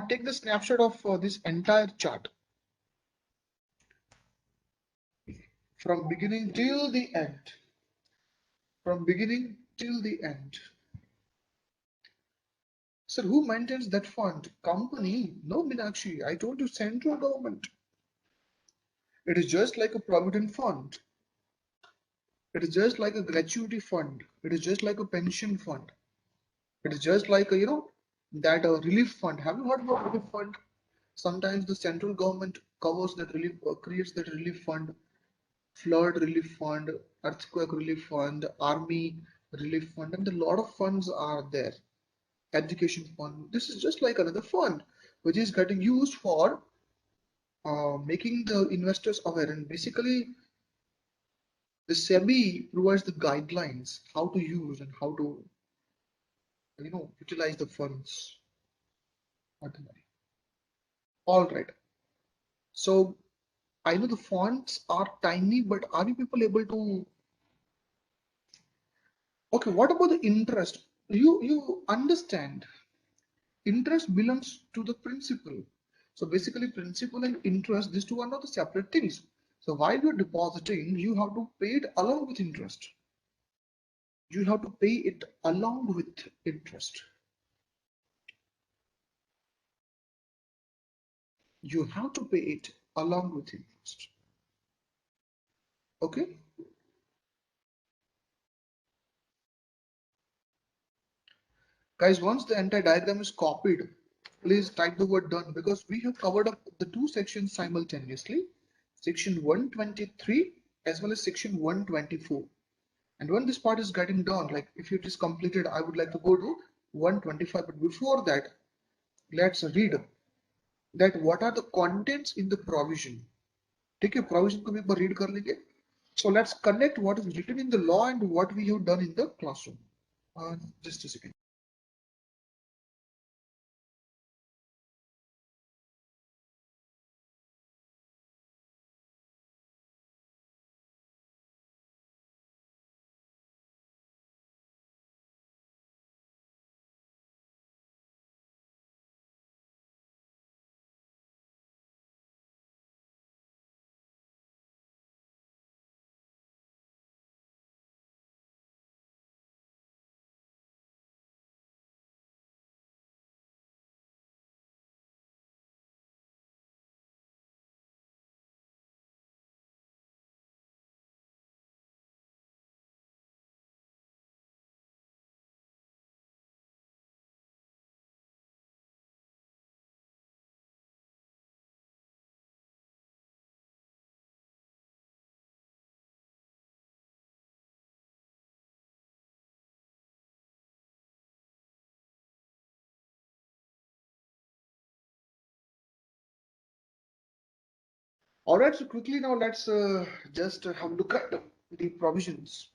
[SPEAKER 1] Take the snapshot of this entire chart from beginning till the end. From beginning till the end. Sir, who maintains that fund? Company? No, Meenakshi. I told you, central government. It is just like a provident fund. It is just like a gratuity fund. It is just like a pension fund. It is just like a, that relief fund. Have you heard about relief fund? Sometimes the central government covers that relief, creates that relief fund, flood relief fund, earthquake relief fund, army relief fund, and a lot of funds are there. Education fund. This is just like another fund which is getting used for making the investors aware. And basically, the SEBI provides the guidelines how to use and how to utilize the funds. All right. So I know the fonts are tiny, but are you people able to? Okay. What about the interest? You understand? Interest belongs to the principal. So basically principal and interest, these two are not the separate things. So while you're depositing, you have to pay it along with interest. You have to pay it along with interest. You have to pay it along with interest. Okay. Guys, once the entire diagram is copied, please type the word done, because we have covered up the two sections simultaneously, section 123 as well as section 124. And when this part is getting done, like if it is completed, I would like to go to 125. But before that, let's read that what are the contents in the provision. Take a provision को भी एक बार read कर लेंगे. So let's connect what is written in the law and what we have done in the classroom. Just a second. All right, so quickly now let's just have a look at the provisions,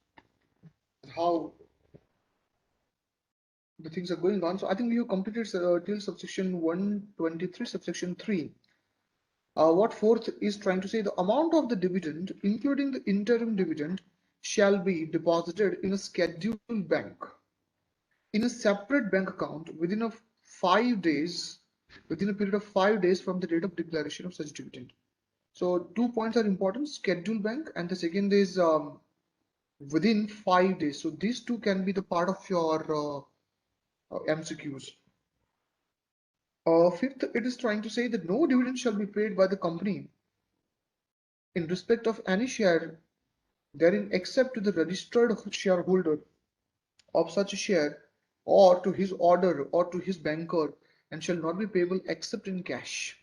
[SPEAKER 1] how the things are going on. So I think we have completed till subsection 123, subsection 3. What fourth is trying to say, the amount of the dividend, including the interim dividend, shall be deposited in a scheduled bank in a separate bank account within a 5 days, within a period of 5 days from the date of declaration of such dividend. So 2 points are important: schedule bank, and the second is within 5 days. So these two can be the part of your MCQs. Fifth, it is trying to say that no dividend shall be paid by the company in respect of any share therein except to the registered shareholder of such a share, or to his order, or to his banker, and shall not be payable except in cash.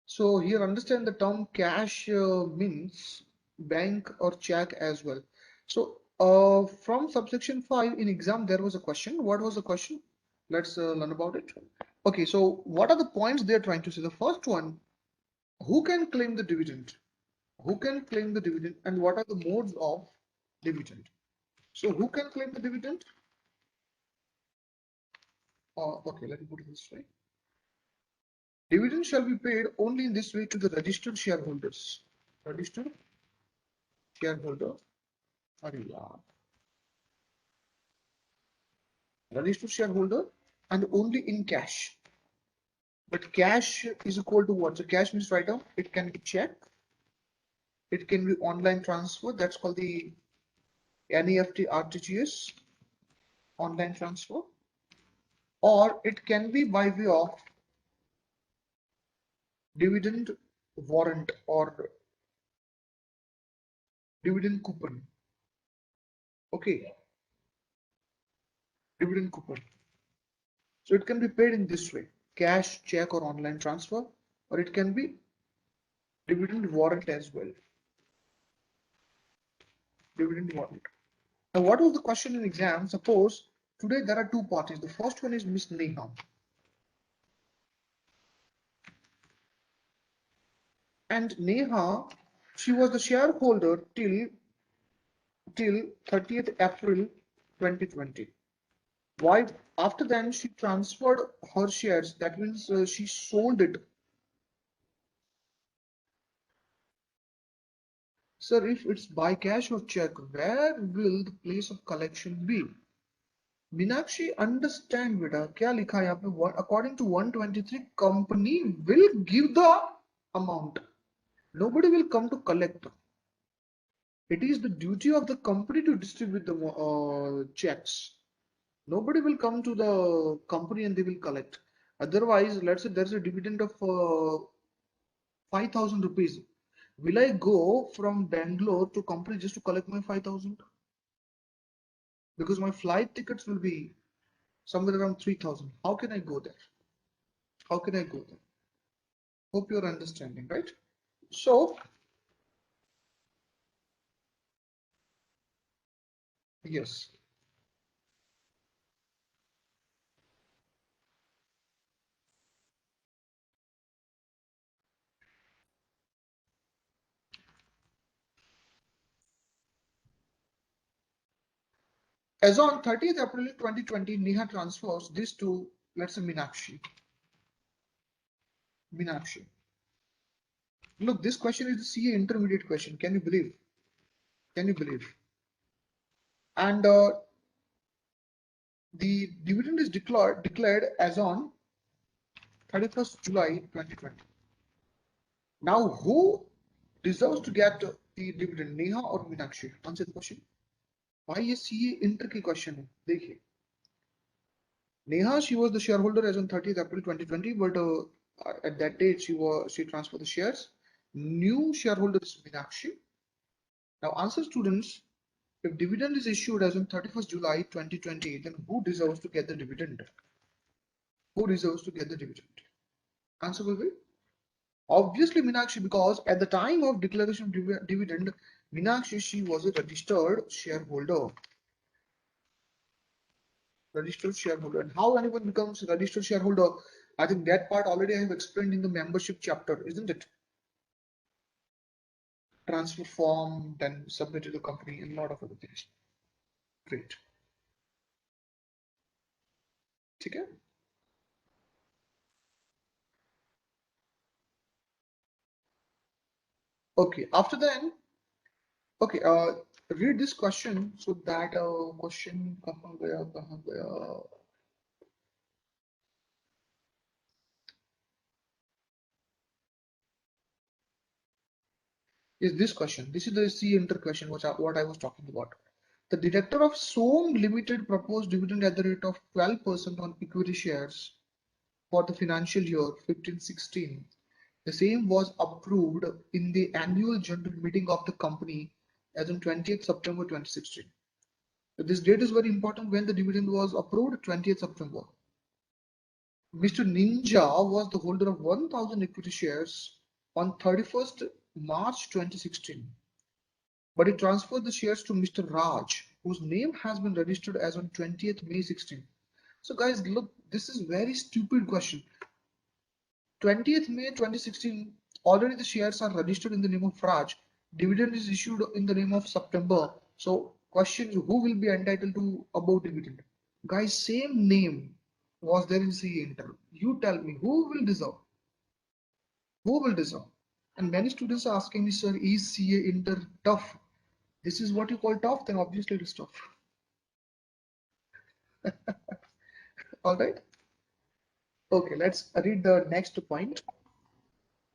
[SPEAKER 1] So here understand the term cash means bank or check as well. So from subsection 5 in exam there was a question. What was the question? Let's learn about it. Okay, so what are the points they are trying to say? The first one, who can claim the dividend? Who can claim the dividend, and what are the modes of dividend? So who can claim the dividend? Okay, let me put it this way. Dividend shall be paid only in this way to the registered shareholders. Registered shareholder. Registered shareholder, and only in cash. But cash is equal to what? So cash means right now it can be check, it can be online transfer. That's called the NEFT RTGS, online transfer, or it can be by way of dividend warrant or dividend coupon. Okay, dividend coupon. So it can be paid in this way: cash, check, or online transfer, or it can be dividend warrant as well. Dividend warrant. Now, what was the question in exam? Suppose today there are two parties. The first one is Miss Neha, and Neha, she was the shareholder till 30th April 2020. Why? After then, she transferred her shares. That means she sold it. Sir, if it's by cash or check, where will the place of collection be? Meenakshi, understand बेटा क्या लिखा है यहाँ पे? According to 123, company will give the amount. Nobody will come to collect. It is the duty of the company to distribute the checks. Nobody will come to the company and they will collect. Otherwise, let's say there's a dividend of 5,000 rupees. Will I go from Bangalore to company just to collect my 5,000? Because my flight tickets will be somewhere around 3,000. How can I go there? How can I go there? Hope you're understanding, right? So, yes. As on 30th April 2020, Neha transfers this to, let's say, Meenakshi. Meenakshi. Look, this question is the CA intermediate question. Can you believe? Can you believe? And the dividend is declared as on 31st July 2020. Now, who deserves to get the dividend, Neha or Meenakshi? Answer the question. Why ये CA inter की question है? देखिए. Neha, she was the shareholder as on 30th April 2020, but at that date she transferred the shares. New shareholder is Meenakshi. Now, answer students. If dividend is issued as on 31st July 2020, then who deserves to get the dividend? Who deserves to get the dividend? Answer will be obviously Meenakshi, because at the time of declaration of dividend, Meenakshi, she was a registered shareholder. Registered shareholder. And how anyone becomes a registered shareholder? I think that part already I have explained in the membership chapter, isn't it? Transfer form, then submit to the company, and a lot of other things. Great. Okay. Okay. After then, okay. Read this question so that question कहाँ गया कहाँ गया. is this question. This is the C enter question, what I was talking about. The director of Som Limited proposed dividend at the rate of 12% on equity shares for the financial year 15-16. The same was approved in the annual general meeting of the company as on 20th September 2016. So this date is very important when the dividend was approved, 20th September. Mr. Ninja was the holder of 1000 equity shares on 31st March 2016, but he transferred the shares to Mr. Raj, whose name has been registered as on 20th May 16. So guys, look, this is very stupid question. 20th May 2016, already the shares are registered in the name of Raj. Dividend is issued in the name of September. So question, who will be entitled to above dividend? Guys, same name was there in CA Inter. You tell me, who will deserve? Who will deserve? And many students are asking me, sir, is CA Inter tough? This is what you call tough, then obviously it is tough. All right. Okay, let's read the next point.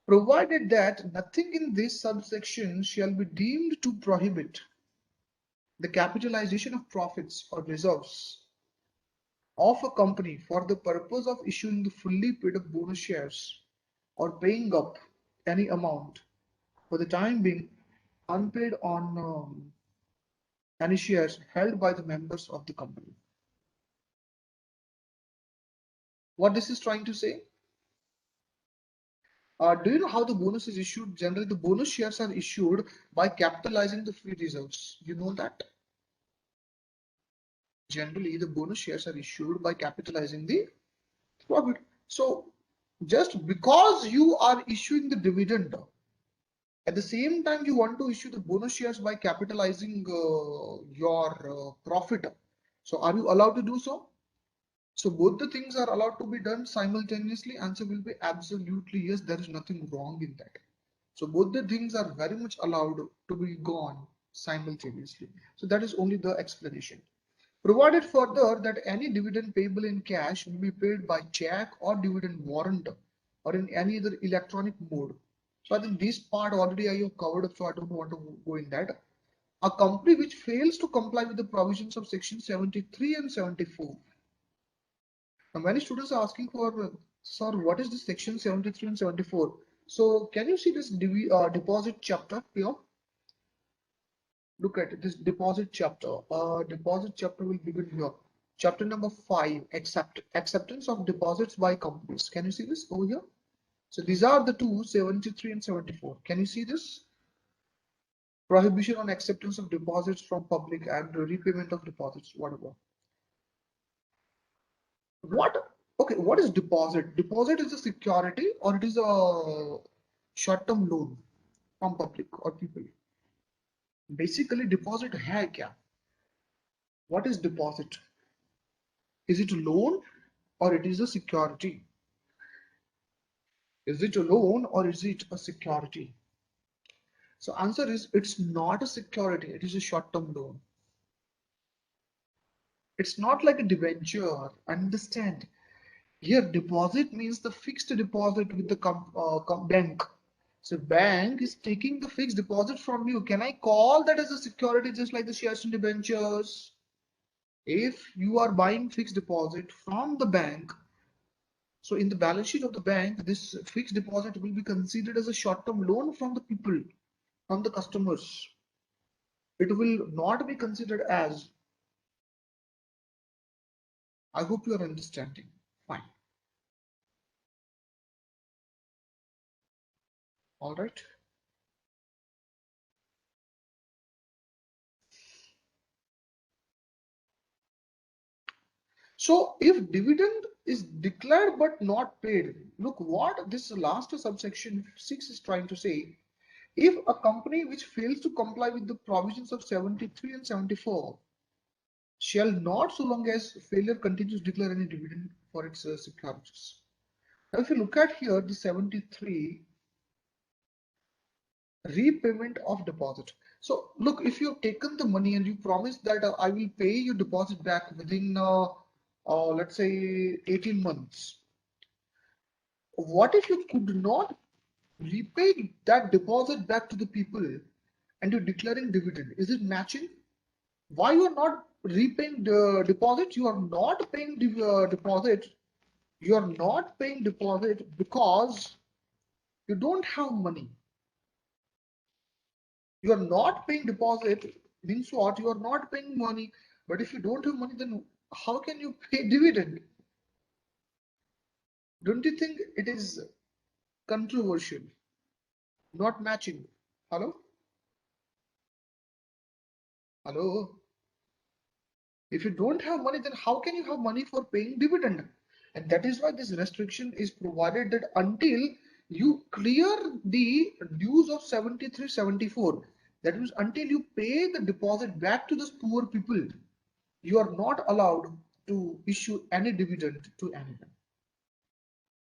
[SPEAKER 1] Provided that nothing in this subsection shall be deemed to prohibit the capitalization of profits or reserves of a company for the purpose of issuing the fully paid up bonus shares or paying up any amount for the time being unpaid on any shares held by the members of the company. What this is trying to say? Do you know how the bonus is issued? Generally, the bonus shares are issued by capitalizing the free reserves. You know that? Generally, the bonus shares are issued by capitalizing the profit. So, just because you are issuing the dividend, at the same time you want to issue the bonus shares by capitalizing your profit. So, are you allowed to do so? So, both the things are allowed to be done simultaneously. Answer will be absolutely yes. There is nothing wrong in that. So, both the things are very much allowed to be gone simultaneously. So, that is only the explanation. Provided further that any dividend payable in cash will be paid by check or dividend warrant or in any other electronic mode. So I think this part already I have covered, so I don't want to go in that. A company which fails to comply with the provisions of section 73 and 74. Now many students are asking for, sir, what is this section 73 and 74? So can you see this deposit chapter here? Look at it, this deposit chapter. Deposit chapter will begin here. Chapter number 5, acceptance of deposits by companies. Can you see this over here? So these are the two, 73 and 74. Can you see this? Prohibition on acceptance of deposits from public and repayment of deposits, whatever. What? Okay, what is deposit? Deposit is a security or it is a short-term loan from public or people. Basically, deposit है क्या? What is deposit? Is it a loan or it is a security? Is it a loan or is it a security? So answer is it's not a security, it is a short-term loan. It's not like a debenture. Understand? Here deposit means the fixed deposit with the bank. So bank is taking the fixed deposit from you. Can I call that as a security just like the shares and debentures? If you are buying fixed deposit from the bank, so in the balance sheet of the bank, this fixed deposit will be considered as a short-term loan from the people, from the customers. It will not be considered as. I hope you are understanding. Fine. All right. So if dividend is declared but not paid, look what this last subsection 6 is trying to say. If a company which fails to comply with the provisions of 73 and 74 shall not, so long as failure continues, declare any dividend for its securities. Now if you look at here the 73 repayment of deposit. So look, if you have taken the money and you promise that I will pay your deposit back within let's say 18 months. What if you could not repay that deposit back to the people and you're declaring dividend. Is it matching? Why you are not repaying the deposit? You are not paying the deposit. You are not paying deposit because you don't have money. You are not paying deposit means what? You are not paying money. But if you don't have money, then how can you pay dividend? Don't you think it is controversial? Not matching. Hello? Hello? If you don't have money, then how can you have money for paying dividend? And that is why this restriction is provided that until you clear the dues of 73, 74, that means until you pay the deposit back to those poor people, you are not allowed to issue any dividend to anyone.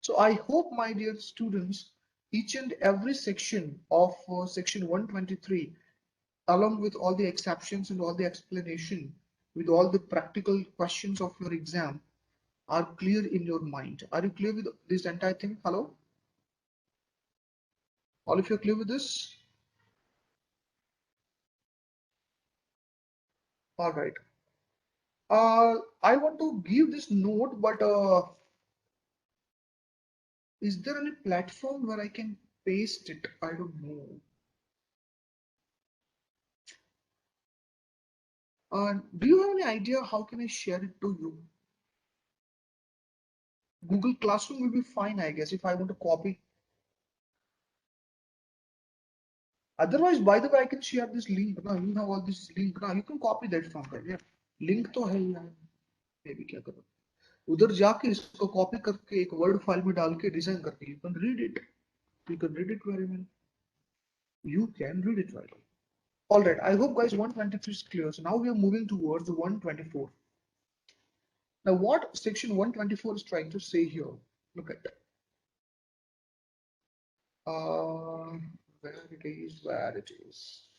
[SPEAKER 1] So I hope, my dear students, each and every section of section 123, along with all the exceptions and all the explanation, with all the practical questions of your exam, are clear in your mind. Are you clear with this entire thing? Hello? All of you are clear with this? All right. I want to give this note, but is there any platform where I can paste it? I don't know. Do you have any idea how can I share it to you? Google Classroom will be fine, I guess, if I want to copy. Otherwise, by the way, I can share this link. Now you have all this link. Now you can copy that from there. Yeah, link तो है यार. Maybe क्या करो? उधर जाके इसको copy करके एक वर्ड फाइल में डाल के डिजाइन करके you can read it. You can read it very well. You can read it very well. All right. I hope guys 123 is clear. So now we are moving towards 124. Now what section 124 is trying to say here? Look at that. Where it is, where it is.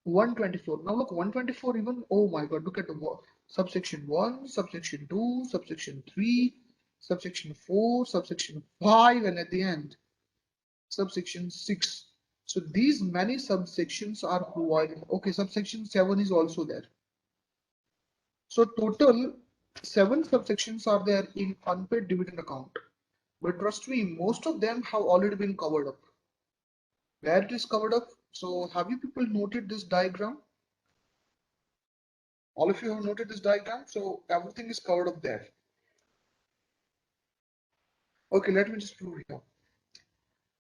[SPEAKER 1] 124. Now look, 124 even, oh my god, look at the subsection 1, subsection 2, subsection 3, subsection 4, subsection 5, and at the end, subsection 6. So these many subsections are provided. Okay, subsection 7 is also there. So total 7 subsections are there in unpaid dividend account. But trust me, most of them have already been covered up. Where it is covered up? So have you people noted this diagram? All of you have noted this diagram, so everything is covered up there. Okay, let me just prove here.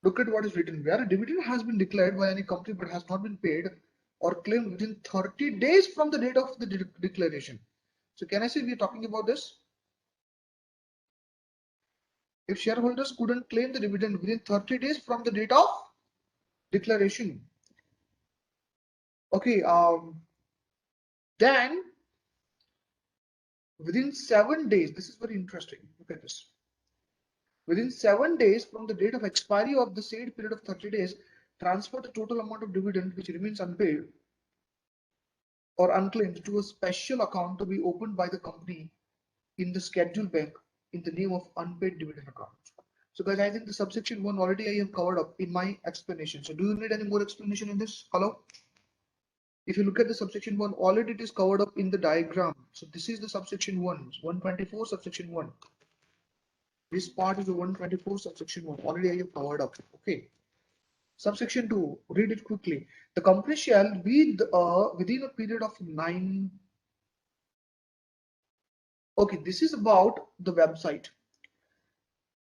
[SPEAKER 1] Look at what is written. Where a dividend has been declared by any company but has not been paid or claimed within 30 days from the date of the declaration. So can I say we are talking about this? If shareholders couldn't claim the dividend within 30 days from the date of declaration, okay, then within 7 days, this is very interesting. Look at this. Within 7 days from the date of expiry of the said period of 30 days, transfer the total amount of dividend which remains unpaid or unclaimed to a special account to be opened by the company in the scheduled bank in the name of unpaid dividend account. So guys, I think the subsection 1 already I have covered up in my explanation. So do you need any more explanation in this? Hello? If you look at the subsection 1, already it is covered up in the diagram. So this is the subsection 1, 124 subsection 1. This part is the 124 subsection 1. Already I have covered up. Okay. Subsection 2, read it quickly. The company shall be within a period of 9. Okay, this is about the website.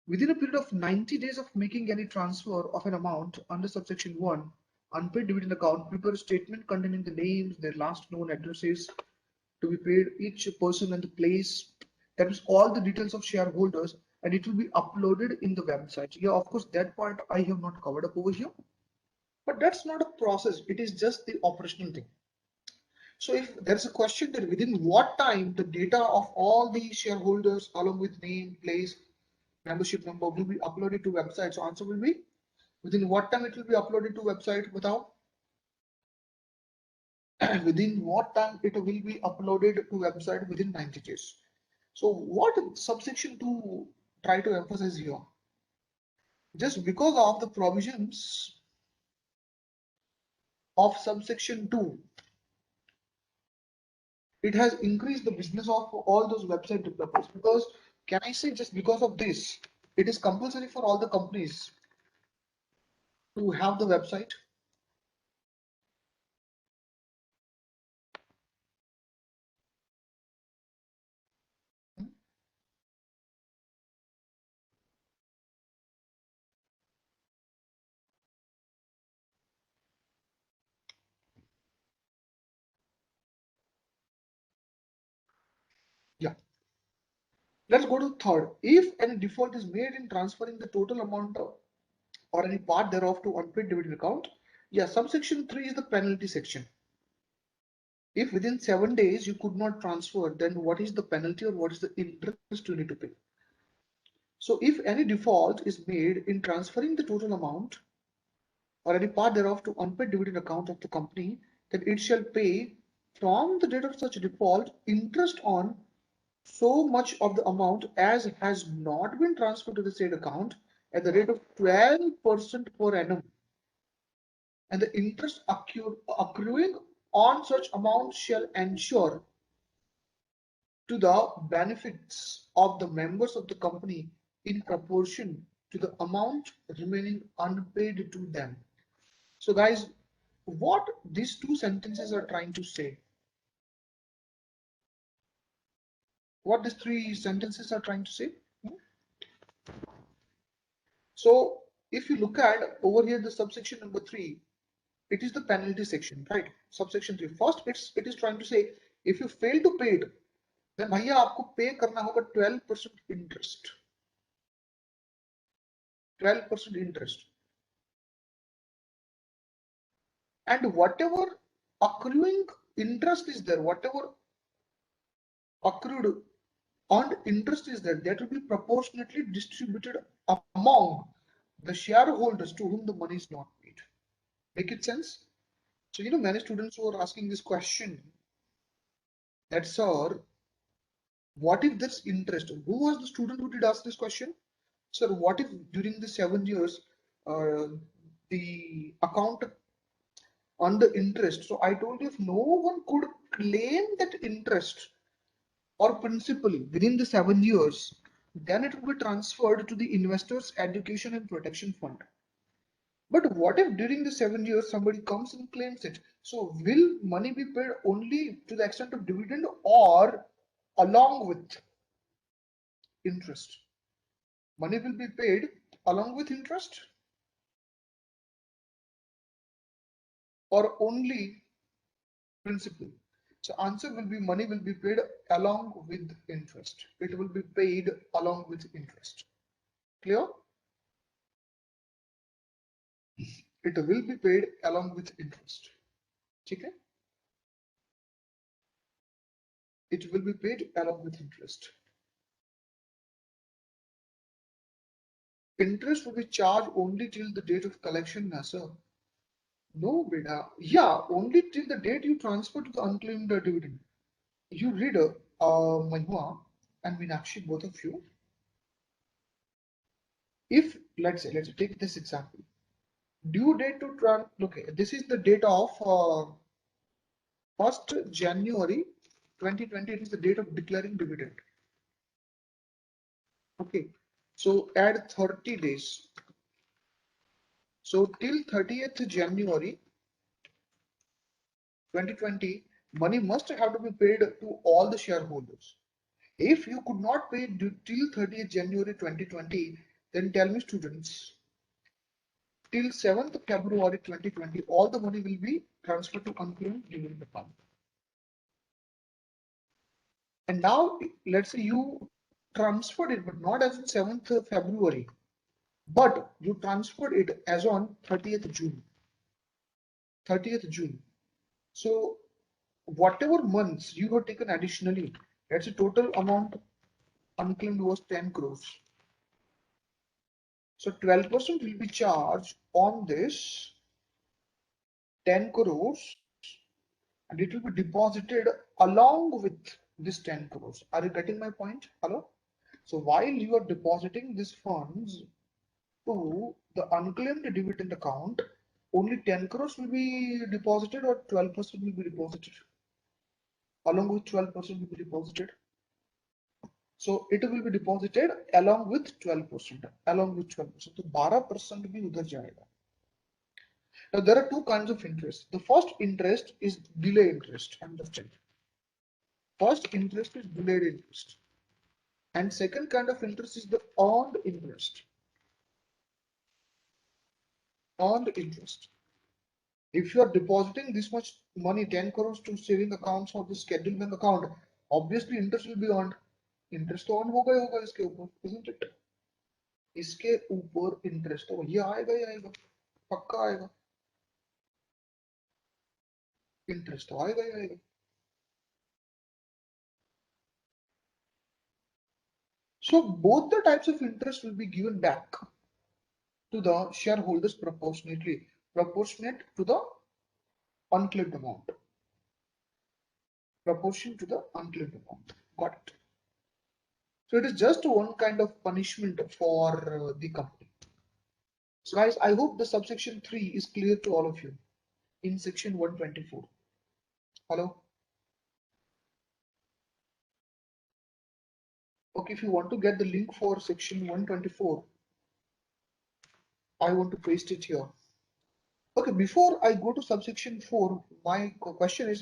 [SPEAKER 1] Within a period of 90 days of making any transfer of an amount under subsection 1, unpaid dividend account, prepare a statement containing the names, their last known addresses to be paid, each person and the place. That is all the details of shareholders, and it will be uploaded in the website. Yeah, of course, that part I have not covered up over here. But that's not a process, it is just the operational thing. So if there's a question that within what time the data of all the shareholders along with name, place, membership number will be uploaded to website, so answer will be within what time it will be uploaded to website without within what time it will be uploaded to website within 90 days. So what subsection 2 try to emphasize here? Just because of the provisions of subsection 2, it has increased the business of all those website developers. Because can I say just because of this, it is compulsory for all the companies to have the website? Yeah. Let's go to third. If any default is made in transferring the total amount of, or any part thereof to unpaid dividend account, yeah, subsection 3 is the penalty section. If within 7 days you could not transfer, then what is the penalty or what is the interest you need to pay? So if any default is made in transferring the total amount or any part thereof to unpaid dividend account of the company, then it shall pay from the date of such default interest on so much of the amount as has not been transferred to the said account at the rate of 12% per annum, and the interest accruing on such amount shall ensure to the benefits of the members of the company in proportion to the amount remaining unpaid to them. So guys, what these two sentences are trying to say, what these three sentences are trying to say. So if you look at over here the subsection number 3, it is the penalty section, right? Subsection 3, first it is trying to say if you fail to pay it, then भैया आपको पे करना होगा 12% interest. 12% interest, and whatever accruing interest is there, whatever accrued earned interest is there, that will be proportionately distributed among the shareholders to whom the money is not paid. Make it sense? So many students who are asking this question that, sir, what if this interest? Who was the student who did ask this question? Sir, what if during the 7 years the account on the interest? So I told you, if no one could claim that interest or principal within the 7 years, then it will be transferred to the investors education and protection fund. But what if during the 7 years somebody comes and claims it? So will money be paid only to the extent of dividend or along with interest? Money will be paid along with interest or only principal? So answer will be money will be paid along with interest. It will be paid along with interest. Clear? It will be paid along with interest. Okay? It will be paid along with interest. Interest will be charged only till the date of collection, na sir. No, beta. Yeah, only till the date you transfer to the unclaimed dividend. You read Mahua and Meenakshi, both of you. If let's take this example. Due date to okay, this is the date of 1st January 2020. It is the date of declaring dividend. Okay, so add 30 days. So till 30th January 2020, money must have to be paid to all the shareholders. If you could not pay till 30th January 2020, then tell me students, till 7th February 2020, all the money will be transferred to unclaimed dividend account. And now let's say you transferred it, but not as on 7th February, but you transferred it as on 30th June. 30th June. So whatever months you have taken additionally, that's a total amount unclaimed was 10 crores. So 12% will be charged on this 10 crores, and it will be deposited along with this 10 crores. Are you getting my point? Hello? So while you are depositing these funds to the unclaimed dividend account, only 10 crores will be deposited or 12% will be deposited. Along with 12% will be deposited. So it will be deposited along with 12%. Along with 12%. So 12% भी उधर जाएगा. Now there are two kinds of interest. The first interest is delay interest. Understand? First interest is delayed interest. And second kind of interest is the earned interest. Earned interest. If you are depositing this much money, 10 crores to saving accounts or the scheduled bank account, obviously interest will be earned. Interest तो earn होगा इसके ऊपर, isn't it? इसके ऊपर interest तो ये आएगा ही आएगा, पक्का आएगा. Interest तो आएगा ही आएगा. So both the types of interest will be given back to the shareholders proportionately, proportionate to the unclaimed amount. Proportion to the unclaimed amount. Got it. So it is just one kind of punishment for the company. So guys, I hope the subsection 3 is clear to all of you in section 124. Hello? Okay, if you want to get the link for section 124, I want to paste it here. Okay, before I go to subsection 4, my question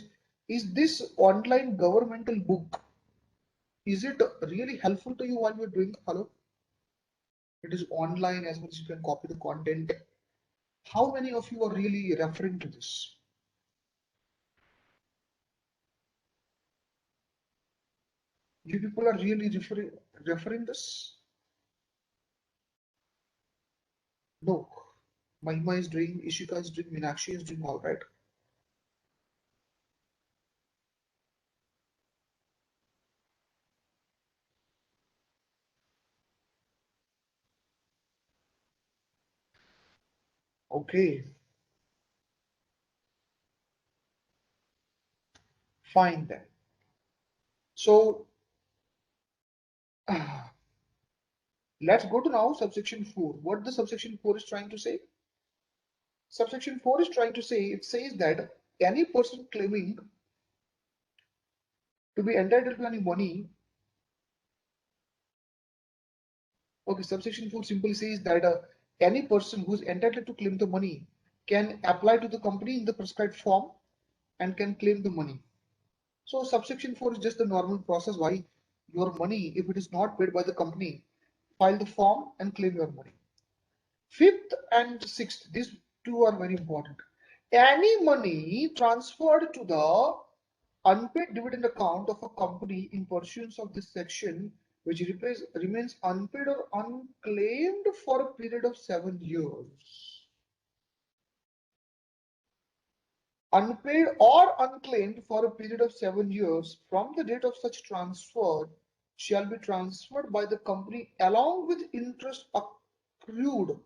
[SPEAKER 1] is this online governmental book, is it really helpful to you while you're doing? Hello? It is online as well as you can copy the content. How many of you are really referring to this? You people are really referring this? No. Mahima is doing, Ishika is doing, Meenakshi is doing all right. Okay, fine then. So let's go to now subsection 4. What the subsection 4 is trying to say? Subsection 4 is trying to say, it says that any person claiming to be entitled to any money, okay, subsection 4 simply says that any person who is entitled to claim the money can apply to the company in the prescribed form and can claim the money. So subsection 4 is just the normal process why your money, if it is not paid by the company, file the form and claim your money. Fifth and sixth, these two are very important. Any money transferred to the unpaid dividend account of a company in pursuance of this section, which remains unpaid or unclaimed for a period of 7 years. Unpaid or unclaimed for a period of 7 years from the date of such transfer shall be transferred by the company along with interest accrued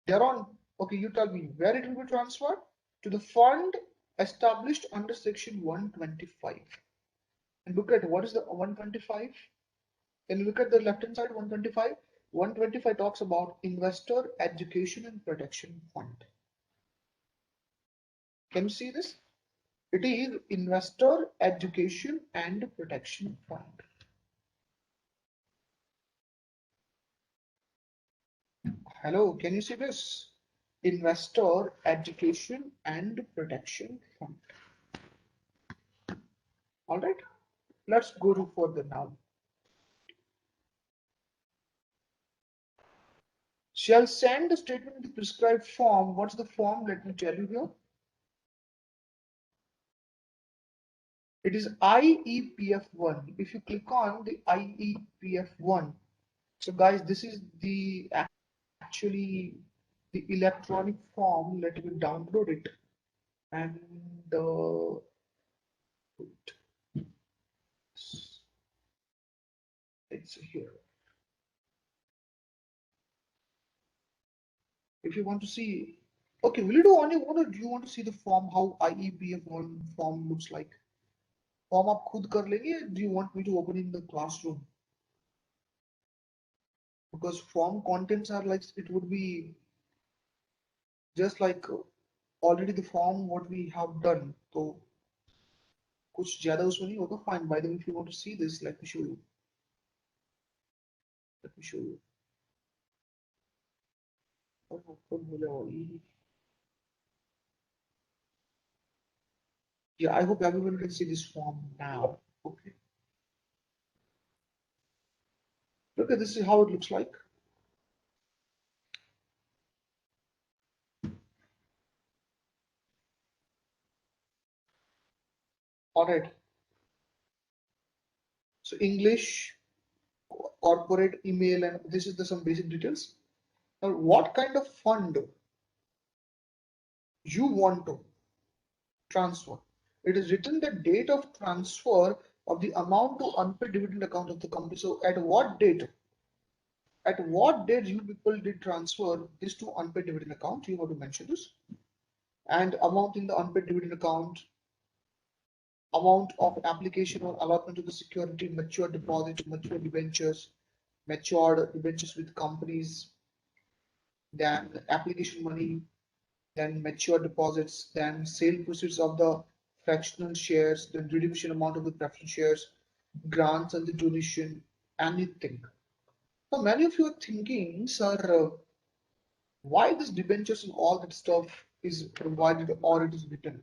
[SPEAKER 1] thereon. Okay, you tell me where it will be transferred? To the fund established under section 125. And look at what is the 125? Can you look at the left hand side? 125. 125 talks about investor education and protection fund. Can you see this? It is investor education and protection fund. Hello, can you see this? Investor education and protection fund. All right, let's go to further now. Shall send the statement in the prescribed form. What's the form? Let me tell you here. It is IEPF1. If you click on the IEPF1, so guys, this is the actually the electronic form. Let me download it and it's here. If you want to see, okay, will you do only one or do you want to see the form how IEPF1 form looks like? Form आप खुद कर लेंगे? Do you want me to open in the classroom? Because form contents are like, it would be just like already the form what we have done. तो कुछ ज्यादा उसमें नहीं होगा. Fine. By the way, if you want to see this, let me show you. Let me show you. Open हो जाओ. Yeah, I hope everyone can see this form now. Okay. Look at this is how it looks like. All right. So English, corporate email, and this is the some basic details. Now, what kind of fund you want to transfer? It is written the date of transfer of the amount to unpaid dividend account of the company. So at what date? At what date you people did transfer this to unpaid dividend account? You have to mention this. And amount in the unpaid dividend account, amount of application or allotment to the security, mature deposit, mature debentures, matured debentures with companies, then application money, then mature deposits, then sale proceeds of the fractional shares, then redemption amount of the preference shares, grants and the donation, anything. Now, many of you are thinking, sir, why this debentures and all that stuff is provided or it is written?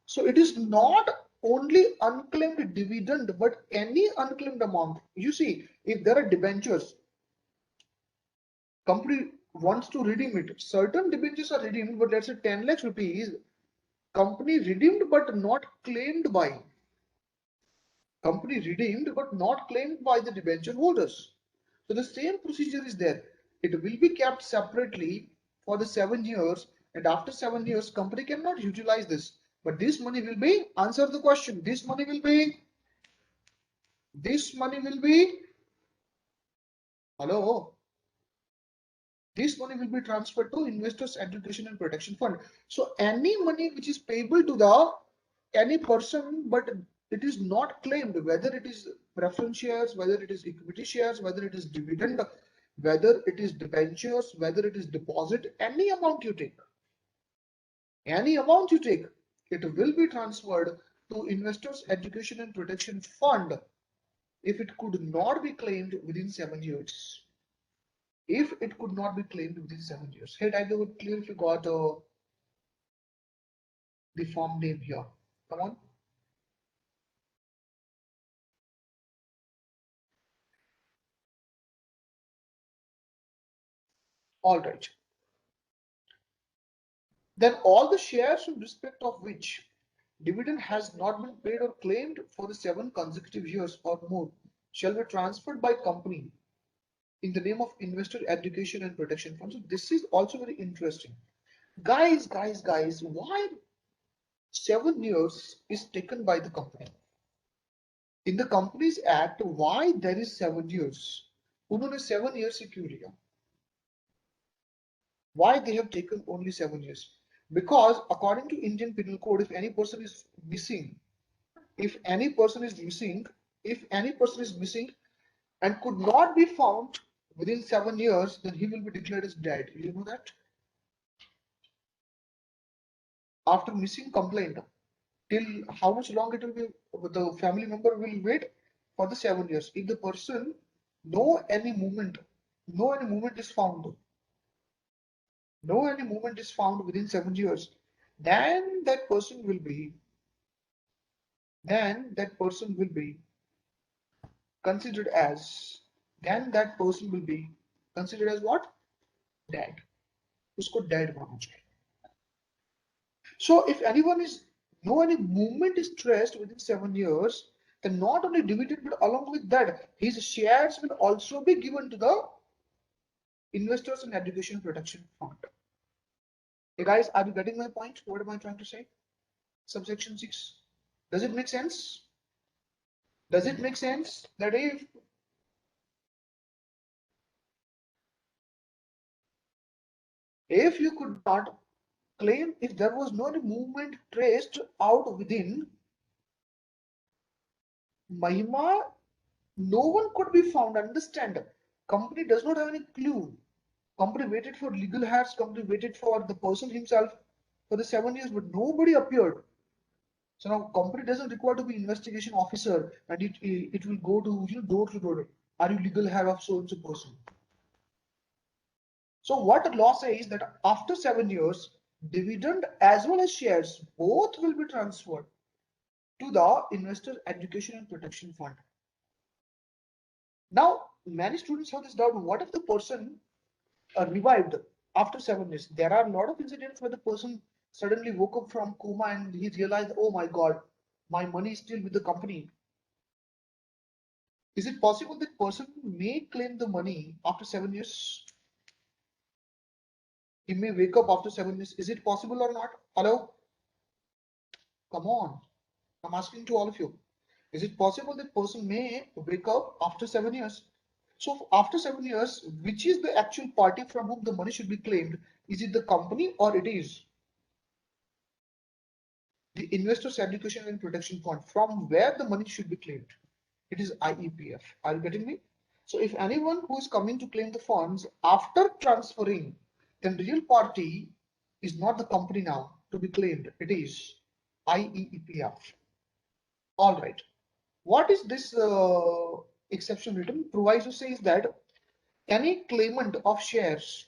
[SPEAKER 1] So it is not only unclaimed dividend, but any unclaimed amount. You see, if there are debentures, company wants to redeem it. Certain debentures are redeemed, but let's say 10 lakhs rupees, company redeemed but not claimed by. Company redeemed but not claimed by the debenture holders. So the same procedure is there. It will be kept separately for the 7 years, and after 7 years, company cannot utilize this. But this money will be, answer the question, this money will be, hello, this money will be transferred to investors education and protection fund. So any money which is payable to the any person, but it is not claimed, whether it is preference shares, whether it is equity shares, whether it is dividend, whether it is debentures, whether it is deposit, any amount you take, it will be transferred to investors education and protection fund if it could not be claimed within 7 years. If it could not be claimed within 7 years. Hey, Tiger, would clear if you got the form name here. Come on. All right. Then all the shares in respect of which dividend has not been paid or claimed for the 7 consecutive years or more shall be transferred by company in the name of investor education and protection fund. So this is also very interesting. Guys, why 7 years is taken by the company? In the Companies Act, why there is 7 years? उन्होंने 7 years से क्यों लिया? Why they have taken only 7 years? Because according to Indian Penal Code, if any person is missing, if any person is missing, if any person is missing and could not be found within 7 years, then he will be declared as dead. You know that? After missing complaint, till how much long it will be, the family member will wait for the 7 years. If the person no any movement, no any movement is found, no any movement is found within 7 years, then that person will be, then that person will be considered as, then that person will be considered as what? Dead. उसको dead माना जाए. So if anyone is, no any movement is traced within 7 years, then not only dividend but along with that his shares will also be given to the investors and education protection fund. Hey guys, are you getting my point? What am I trying to say? Subsection 6. Does it make sense? Does it make sense that if you could not claim, if there was no movement traced out within Mahima, no one could be found. Understand? Company does not have any clue. Company waited for legal hairs. Company waited for the person himself for the 7 years, but nobody appeared. So now company doesn't require to be investigation officer, and it will go to door to door. Are you legal heir of so and so person? So what the law says that after 7 years, dividend as well as shares both will be transferred to the investor education and protection fund. Now many students have this doubt: what if the person revived after 7 years? There are a lot of incidents where the person suddenly woke up from coma and he realized, oh my God, my money is still with the company. Is it possible that person may claim the money after 7 years? He may wake up after 7 years. Is it possible or not? Hello? Come on. I'm asking to all of you. Is it possible that person may wake up after 7 years? So after 7 years, which is the actual party from whom the money should be claimed? Is it the company or it is the Investors Education and Protection Fund from where the money should be claimed? It is IEPF. Are you getting me? So if anyone who is coming to claim the funds after transferring, then real party is not the company now to be claimed. It is IEPF. All right. What is this exception written? Proviso says that any claimant of shares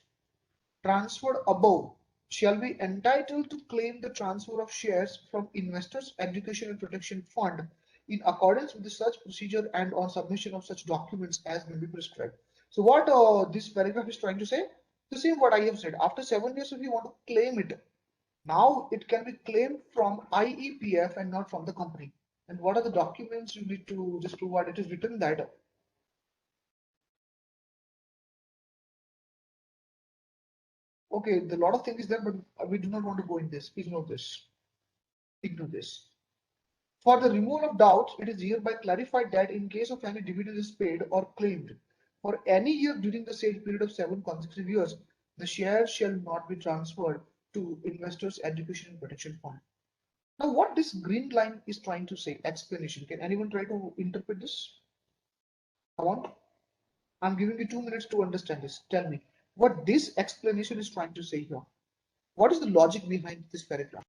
[SPEAKER 1] transferred above shall be entitled to claim the transfer of shares from Investors Education and Protection Fund in accordance with the such procedure and on submission of such documents as may be prescribed. So what this paragraph is trying to say? The same what I have said. After 7 years, if you want to claim it, now it can be claimed from IEPF and not from the company. And what are the documents you need to just provide? It is written that okay, the lot of things is there, but we do not want to go in this. Please note this. Ignore this. For the removal of doubts, it is hereby clarified that in case of any dividend is paid or claimed for any year during the same period of 7 consecutive years, the shares shall not be transferred to Investors Education and Protection Fund. Now, what this green line is trying to say, explanation. Can anyone try to interpret this? Come on. I'm giving you 2 minutes to understand this. Tell me what this explanation is trying to say here. What is the logic behind this paragraph?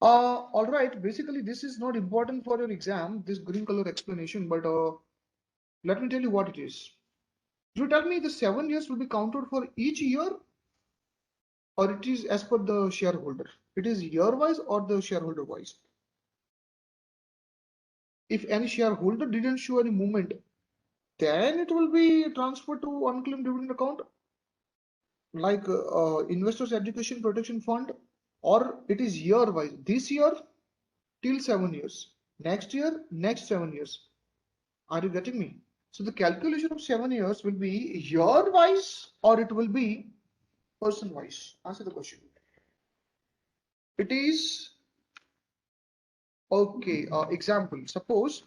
[SPEAKER 1] All right. Basically, this is not important for your exam, this green color explanation, but let me tell you what it is. You tell me the 7 years will be counted for each year, or it is as per the shareholder? It is year wise or the shareholder wise? If any shareholder didn't show any movement, then it will be transferred to unclaimed dividend account, like investors education protection fund, or it is year wise. This year till 7 years, next year next 7 years. Are you getting me? So the calculation of 7 years will be year wise or it will be person wise. Answer the question. It is okay. Example, suppose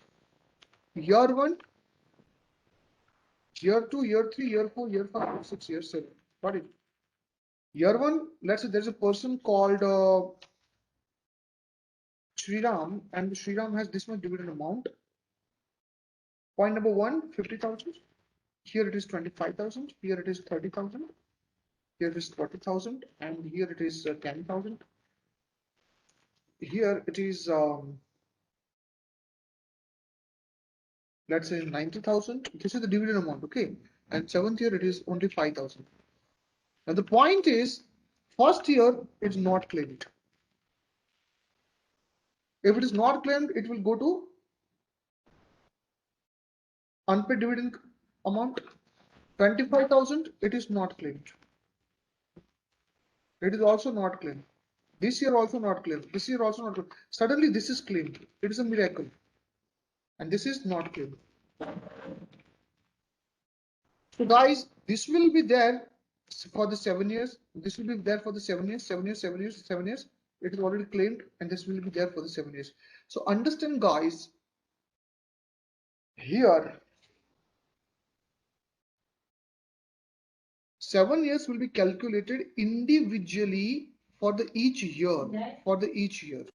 [SPEAKER 1] year 1, year 2, year 3, year 4, year 5, year 6, year 7. Got it? Year 1, let's say there's a person called Sriram, and Sriram has this much dividend amount. Point number 1, 50,000. Here it is 25,000. Here it is 30,000. Here it is 40,000. And here it is 10,000. Here it is, let's say 90,000. This is the dividend amount, okay? And seventh year it is only 5,000. Now the point is, first year is not claimed. If it is not claimed, it will go to unpaid dividend amount. 25,000, it is not claimed. It is also not claimed. This year also not claimed. This year also not claimed. Suddenly this is claimed. It is a miracle. And this is not claimed. So guys, this will be there for the 7 years. This will be there for the 7 years, 7 years, 7 years, 7 years. It is already claimed, and this will be there for the 7 years. So understand, guys, here 7 years will be calculated individually for the each year. For the each year.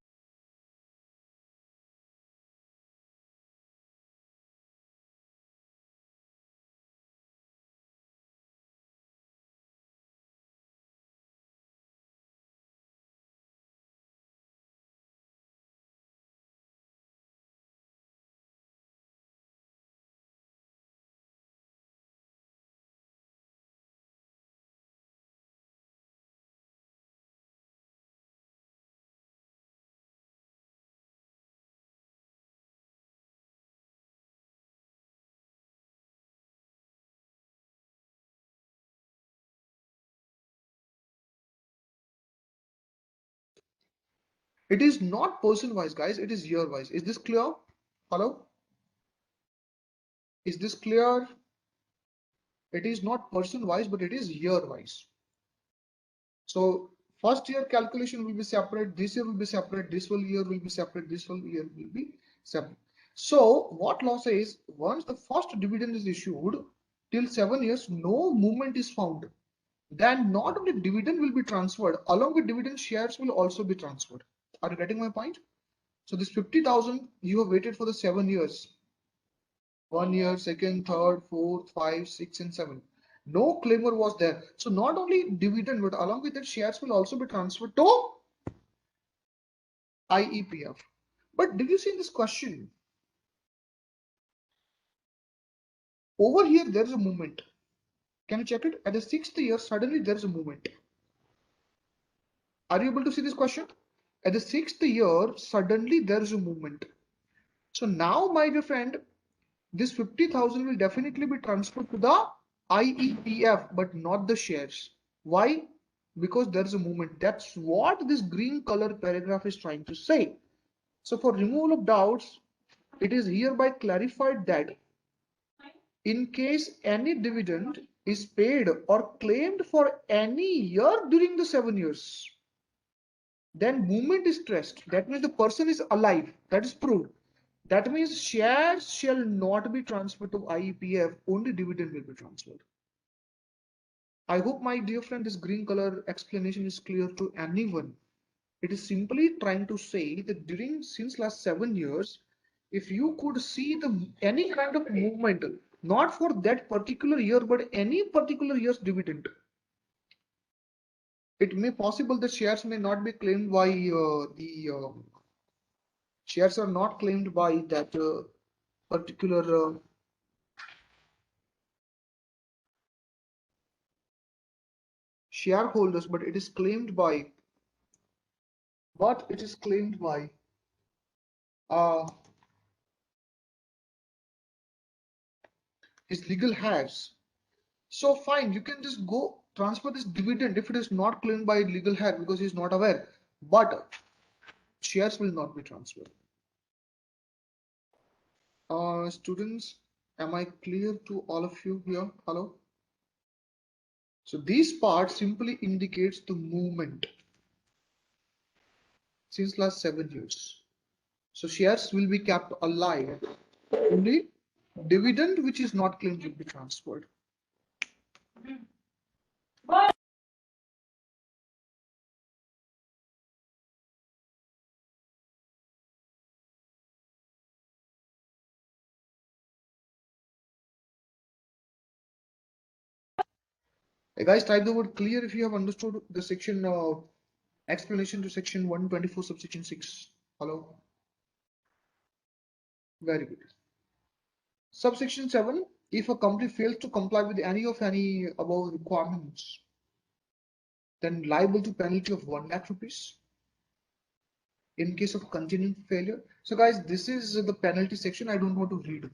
[SPEAKER 1] It is not person wise, guys. It is year wise. Is this clear? Hello? Is this clear? It is not person wise, but it is year wise. So first year calculation will be separate. This year will be separate. This whole year will be separate. This whole year will be separate. So what law says? Once the first dividend is issued, till 7 years, no movement is found. Then not only dividend will be transferred, along with dividend shares will also be transferred. Are you getting my point? So this 50,000 you have waited for the 7 years. 1 year, second, third, fourth, five, six, and seven. No claimer was there. So not only dividend, but along with that, shares will also be transferred to IEPF. But did you see this question? Over here, there is a movement. Can you check it? At the 6th year, suddenly there is a movement. Are you able to see this question? At the 6th year, suddenly there is a movement. So now, my dear friend, this 50,000 will definitely be transferred to the IEPF, but not the shares. Why? Because there is a movement. That's what this green color paragraph is trying to say. So for removal of doubts, it is hereby clarified that in case any dividend is paid or claimed for any year during the 7 years, then movement is traced. That means the person is alive. That is proved. That means shares shall not be transferred to IEPF, only dividend will be transferred. I hope, my dear friend, this green color explanation is clear to anyone. It is simply trying to say that during since last 7 years, if you could see the any kind of movement, not for that particular year, but any particular year's dividend, it may possible that shares may not be claimed by the shares are not claimed by that particular shareholders, but it is claimed by uh, his legal heirs. So fine, you can just go transfer this dividend if it is not claimed by legal heir because he is not aware, but shares will not be transferred. Students, am I clear to all of you here? Hello? So this part simply indicates the movement since last 7 years. So shares will be kept alive. Only dividend which is not claimed will be transferred. Hey guys, type the word clear if you have understood the section explanation to section 124 subsection 6. Hello? Very good. Subsection 7, if a company fails to comply with any above requirements, then liable to penalty of 1 lakh rupees in case of continuing failure. So guys, this is the penalty section. I don't want to read.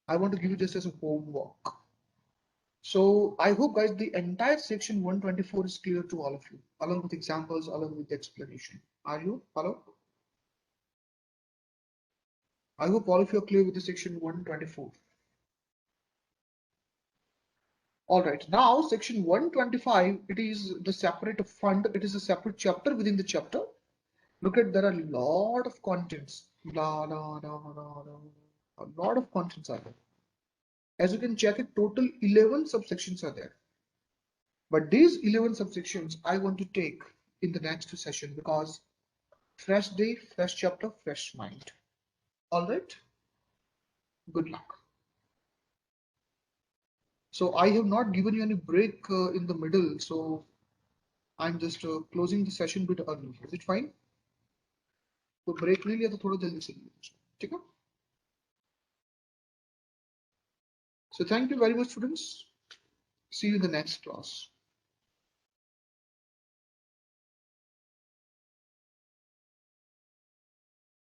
[SPEAKER 1] I want to give you just as a homework. So I hope guys the entire section 124 is clear to all of you, along with examples, along with the explanation. Are you? Hello? I hope all of you are clear with the section 124. All right, now section 125, it is the separate fund. It is a separate chapter within the chapter. Look at, there are a lot of contents. A lot of contents are there. As you can check it, total 11 subsections are there. But these 11 subsections I want to take in the next session because fresh day, fresh chapter, fresh mind. All right, good luck. So I have not given you any break in the middle, so I'm just closing the session bit early. Is it fine? तो break ले लिया तो थोड़ा जल्दी से लिया, ठीक है? So thank you very much, students. See you in the next class.